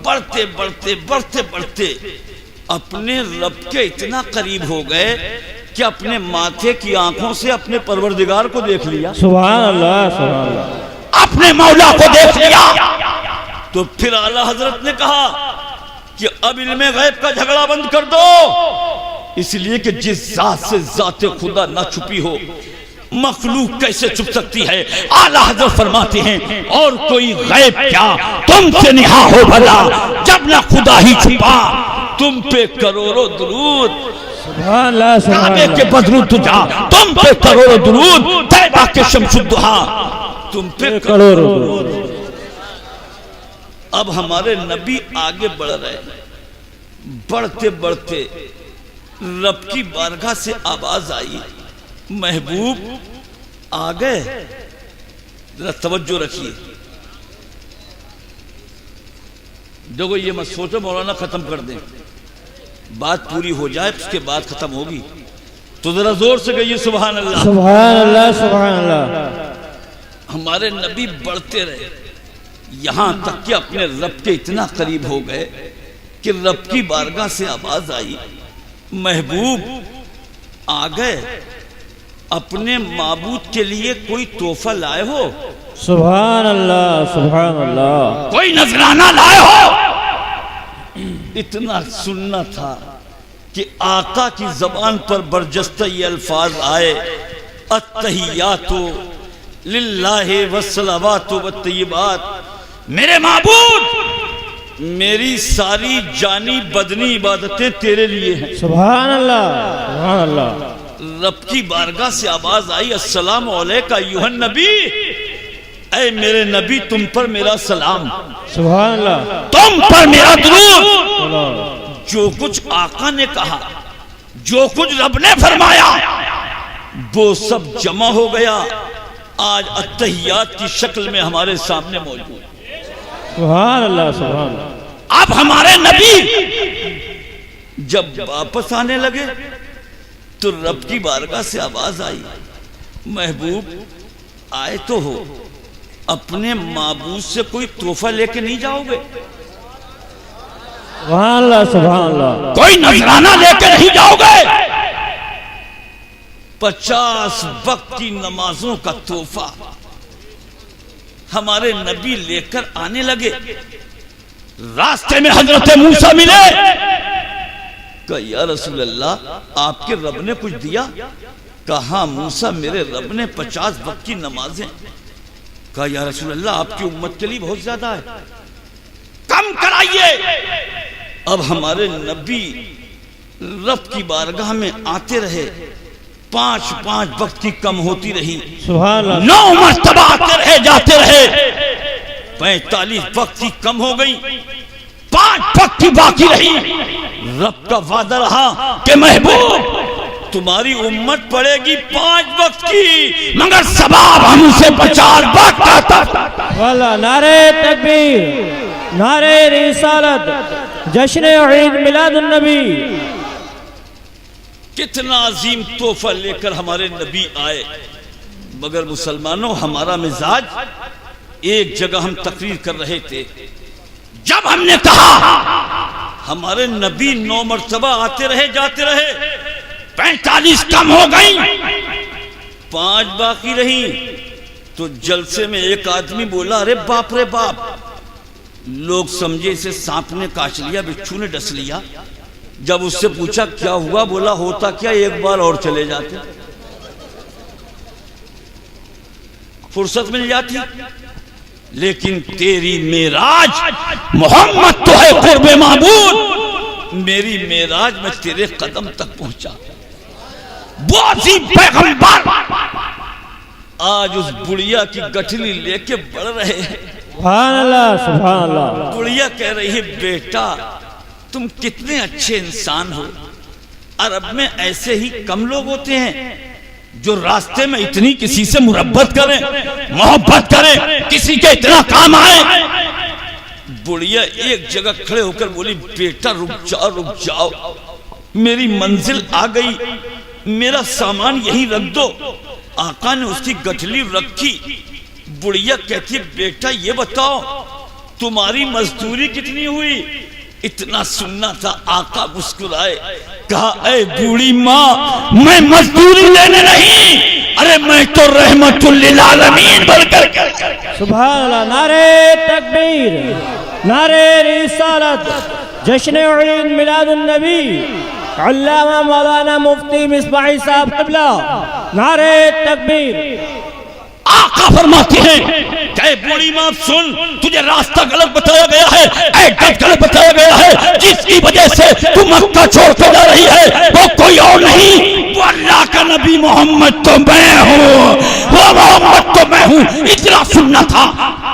Speaker 1: बढ़ते बढ़ते बढ़ते बढ़ते अपने रब के इतना करीब हो गए कि अपने माथे की आंखों से अपने परवरदिगार को देख लिया।
Speaker 6: सुभान अल्लाह, सुभान अल्लाह।
Speaker 1: अपने मौला को देख लिया। तो फिर आला हजरत ने कहा कि अब इल्मे गैब का झगड़ा बंद कर दो, इसलिए कि जिस जात से जाते खुदा ना छुपी हो, मखलूक कैसे छुप सकती है। आला हजरत फरमाते हैं, और कोई गैब क्या तुमसे निहा हो भला, जब ना खुदा ही छुपा तुम पे करोड़ों दुरूद।
Speaker 6: सुभान अल्लाह, सुभान अल्लाह।
Speaker 1: के बदरू तुझा तुम पे करोड़ों दुरूद, तैबा के शमसुद्दुहा तुम पे करोड़ों दुरूद। अब हमारे नबी आगे बढ़ रहे हैं, बढ़ते बढ़ते रब की बारगाह से आवाज आई, महबूब आ गए। जरा तवज्जो रखिए, देखो ये मत सोचो मौलाना खत्म कर दें, बात पूरी हो जाए उसके बाद खत्म होगी। तो जरा जोर से कहिए सुभान अल्लाह,
Speaker 6: सुभान अल्लाह, सुभान अल्लाह।
Speaker 1: हमारे नबी बढ़ते रहे, यहां तक कि अपने रब के इतना करीब हो गए कि रब की बारगाह से आवाज आई, महबूब आ गए। अपने माबूद के लिए कोई तोहफा लाए हो?
Speaker 6: सुभान अल्लाह, सुभान अल्लाह।
Speaker 1: कोई नजराना लाए हो? इतना सुनना था कि आका की जबान पर बरजस्ता ये अल्फाज आए, अत्तहियातु लिल्लाहि वस्सलावातु वत्तय्यिबात। मेरे माबूद, मेरी सारी जानी बदनी इबादतें तेरे लिए हैं।
Speaker 6: सुभान अल्लाह, सुभान अल्लाह।
Speaker 1: रब की बारगाह से आवाज आई, अस्सलाम अलैका अय्युहन नबी, ऐ मेरे नबी तुम पर मेरा सलाम,
Speaker 6: सुभान अल्लाह,
Speaker 1: तुम पर मेरा दुरूद। जो कुछ आका ने कहा, जो कुछ रब ने फरमाया, वो सब जमा हो गया, आज अत्तहियात की शक्ल में हमारे सामने मौजूद।
Speaker 6: सुभान अल्लाह, सुभान अल्लाह।
Speaker 1: अब हमारे नबी जब वापस आने लगे तो रब की बारगाह से आवाज आई, महबूब आए तो हो, अपने माबूद से कोई तोहफा लेके नहीं जाओगे?
Speaker 6: सुभान अल्लाह, सुभान अल्लाह।
Speaker 1: कोई नजराना लेके नहीं जाओगे? 50 वक्त की नमाजों का तोहफा हमारे नबी लेकर आने लगे। रास्ते में हजरत मूसा मिले, कहा या रसूल अल्लाह आपके रब ने कुछ दिया? कहा मूसा मेरे रब ने 50 वक्त की नमाजें। कहा या रसूल अल्लाह आपकी उम्मत के लिए बहुत ज्यादा है, कम कराइए। अब हमारे नबी रब की बारगाह में आते रहे, 5-5 वक्त की कम होती रही,
Speaker 6: सुभान अल्लाह,
Speaker 1: 9 मर्तबा आते रहे जाते रहे, 45 वक्त की कम हो गई, 5 वक्त की बाकी रही। रब का वादा रहा कि महबूब तुम्हारी उम्मत पड़ेगी 5 वक्त की, मगर सवाब हमसे 50 वक्त आता।
Speaker 6: वाला नारे तकबीर, नारे रिसालत, जश्न ईद मिलादुन नबी।
Speaker 1: कितना अजीम तोहफा लेकर हमारे नबी आए। मगर मुसलमानों, हमारा मिजाज, एक जगह हम तकरीर कर रहे थे, जब हमने कहा हमारे नबी 9 मर्तबा आते रहे जाते रहे, 45 कम हो गई, 5 बाकी रही, तो जलसे में एक आदमी बोला अरे बाप रे बाप। लोग समझे इसे सांप ने काट लिया, बिच्छू ने डस लिया। जब उससे पूछा क्या हुआ, बोला होता क्या, एक बार और चले जाते, फुर्सत मिल जाती। लेकिन तेरी मेराज मोहम्मद तो है कुर्बे माबूद, मेरी मेराज में तेरे कदम तक पहुंचा। वो अजीम पैगंबर आज उस बुढ़िया की गठली लेके बढ़ रहे हैं।
Speaker 6: सुभान अल्लाह, सुभान अल्लाह।
Speaker 1: बुढ़िया कह रही है बेटा तुम कितने अच्छे इंसान हो। अरब में ऐसे ही कम लोग होते हैं जो रास्ते में इतनी किसी से मुरब्बत करें, मोहब्बत करें, किसी के इतना काम आए। बुढ़िया एक जगह खड़े होकर बोली बेटा रुक जाओ, मेरी मंजिल आ गई, मेरा सामान यहीं रख दो। आका ने उसकी गठली रखी। बुढ़िया कहती है बेटा ये बताओ तुम्हारी मजदूरी कितनी हुई। इतना सुनना था, आका मुस्कुराए, कहा ऐ बूढ़ी माँ मैं मजदूरी लेने नहीं, अरे मैं तो रहमतुल लिल आलमीन बनकर।
Speaker 6: सुभान अल्लाह, नारे तकबीर, नारे रिसालत, जश्न ईद मिलादुन नबी, अल्लामा मौलाना मुफ्ती मिसबाही साहब क़िबला, नारे तकबीर।
Speaker 1: आका फरमाते हैं कि बूढ़ी माँ सुन, तुझे रास्ता गलत बताया गया है, एड्रेस गलत बताया गया है, जिसकी वजह से तू मक्का छोड़ कर जा रही है वो कोई और नहीं, वो अल्लाह का नबी मोहम्मद तो मैं हूँ, वो मोहम्मद तो मैं हूँ। इतना सुनना था।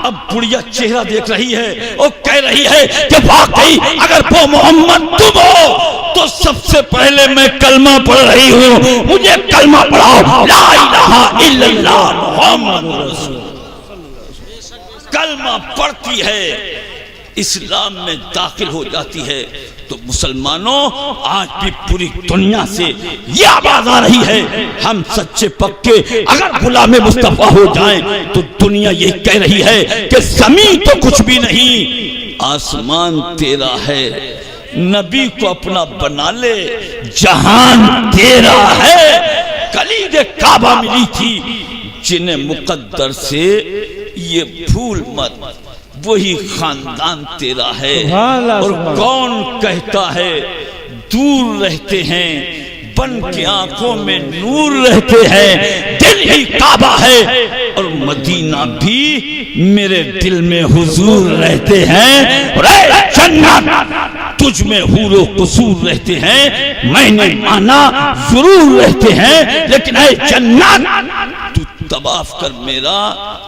Speaker 1: अब बुढ़िया चेहरा देख रही है और कह रही है कि वाकई अगर वो मोहम्मद तुम हो तो सबसे पहले मैं कलमा पढ़ रही हूँ, मुझे कलमा पढ़ाओ, ला इलाहा इल्लल्लाह मुहम्मद रसूल। कलमा पढ़ती है, इस्लाम में दाखिल हो जाती है। तो मुसलमानों आज भी पूरी दुनिया से ये आवाज आ रही है, हम सच्चे पक्के अगर गुलाम मुस्तफा हो जाएं तो दुनिया ये कह रही है कि जमीन तो कुछ भी नहीं, आसमान तेरा है, नबी को अपना बना ले, जहान तेरा है। कलीद काबा मिली थी जिन्हें मुकद्दर से ये भूल मत, वही खानदान तेरा है। और कौन कहता है दूर रहते हैं, बन के आंखों में नूर रहते हैं, दिल ही काबा है और मदीना भी मेरे दिल में हुजूर रहते हैं। और जन्नत तुझ में हूरो कसूर रहते हैं, मैंने माना जरूर रहते हैं, लेकिन ऐ जन्नत तू तवाफ कर मेरा,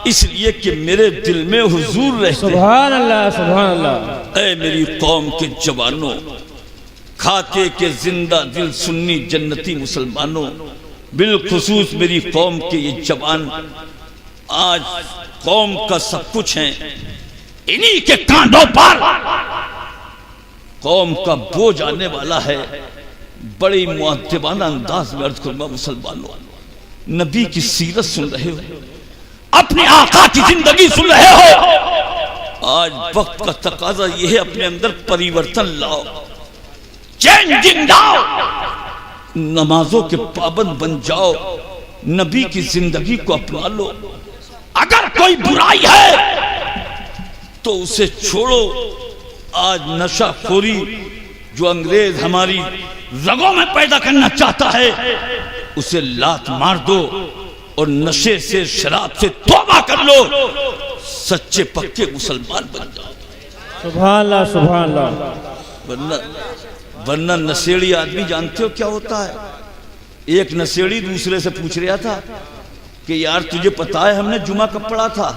Speaker 1: इसलिए कि मेरे दिल में हुजूर रहते हैं।
Speaker 6: सुभान अल्लाह, सुभान अल्लाह।
Speaker 1: ऐ मेरी कौम के जवानों, खाके के जिंदा दिल सुन्नी जन्नती मुसलमानों, बिलखुसूस मेरी कौम के ये जवान आज कौम का सब कुछ हैं, इन्हीं के कांधों पर कौम का बोझ आने वाला है। बड़ी मुअद्दिबाना अंदाज में अर्ज करूंगा मुसलमानों, नबी की सीरत सुन रहे हो, अपने आका की जिंदगी सुन रहे हो। आज वक्त का तकाजा यह है अपने अंदर परिवर्तन लाओ, चेंजिंग लाओ, नमाजों के पाबंद बन जाओ, नबी की जिंदगी को अपना लो। अगर कोई बुराई है तो उसे छोड़ो। आज नशाखोरी जो अंग्रेज हमारी रगों में पैदा करना चाहता है, उसे लात मार दो और नशे से, शराब से तौबा कर लो, सच्चे पक्के मुसलमान बन जाओ।
Speaker 6: सुभान अल्लाह, सुभान अल्लाह।
Speaker 1: वरना नशेड़ी आदमी जानते हो क्या होता है? एक नशेड़ी दूसरे से पूछ रहा था कि यार तुझे पता है हमने जुमा कब पढ़ा था?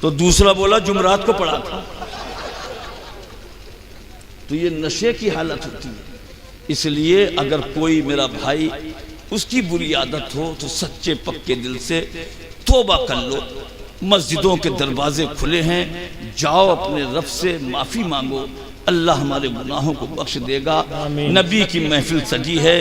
Speaker 1: तो दूसरा बोला जुमरात को पढ़ा था। तो ये नशे की हालत होती है। इसलिए अगर कोई मेरा भाई उसकी बुरी आदत हो तो सच्चे पक्के दिल से तौबा कर लो। मस्जिदों के दरवाजे खुले हैं, जाओ अपने रब से माफी मांगो, अल्लाह हमारे गुनाहों को बख्श देगा। नबी की महफिल सजी है,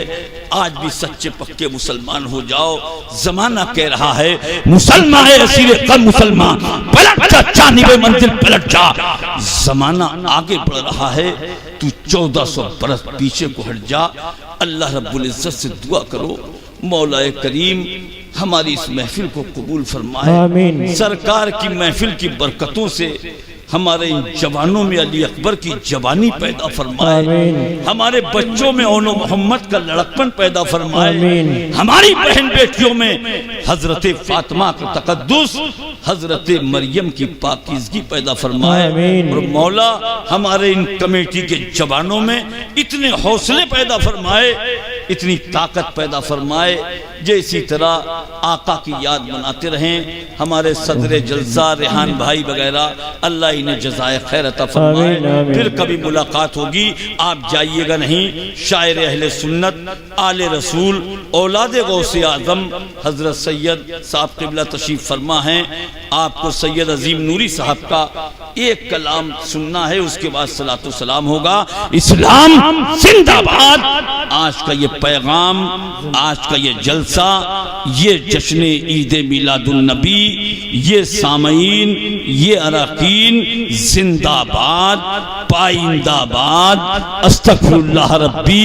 Speaker 1: आज भी सच्चे पक्के मुसलमान हो जाओ। जमाना कह रहा है मुसलमान है असीरे कम मुसलमान, पलट जा जानिबे मंजिल पलट जा। जमाना आगे बढ़ रहा है, तू 1400 बरस पीछे को हट जा। अल्लाह रब्बुल इज्जत से दुआ करो मौलाए करीम हमारी इस महफिल को कबूल फरमाए। सरकार की महफिल की बरकतों से हमारे इन जवानों में अली अकबर की जवानी पैदा फरमाए, हमारे बच्चों में ओनो मोहम्मद का लड़कपन पैदा फरमाए, हमारी बहन बेटियों में हजरत फातिमा का तकद्दुस, हजरत मरियम की पाकीज़गी पैदा फरमाए। और मौला हमारे इन कमेटी के जवानों में इतने हौसले पैदा फरमाए, इतनी ताकत पैदा फरमाए, जो इसी तरह आका की याद मनाते रहें। हमारे सदर जलसा रेहान भाई वगैरह अल्लाह इन्हें जज़ाए खैर अता फरमाए। फिर कभी मुलाकात होगी, आप जाइएगा नहीं। शायर अहले सुन्नत आले रसूल औलाद गौसे आज़म हजरत सैयद साहब क़िबला तशरीफ फरमा हैं। आपको सैयद अजीम नूरी साहब का एक कलाम सुनना है, उसके बाद सलातो सलाम होगा। इस्लाम जिंदाबाद। आज का ये पैगाम, आज का ये जलसा, ये जश्न ईद मिलादुन नबी, ये सामईन, ये अरकीन जिंदाबाद पाइंदाबाद। अस्तगफिरुल्लाह रब्बी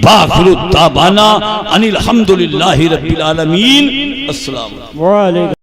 Speaker 1: बाखिरु ताबाना अनिल हम्दुलिल्लाहि रब्बिल आलमीन। अस्सलाम वालेकुम।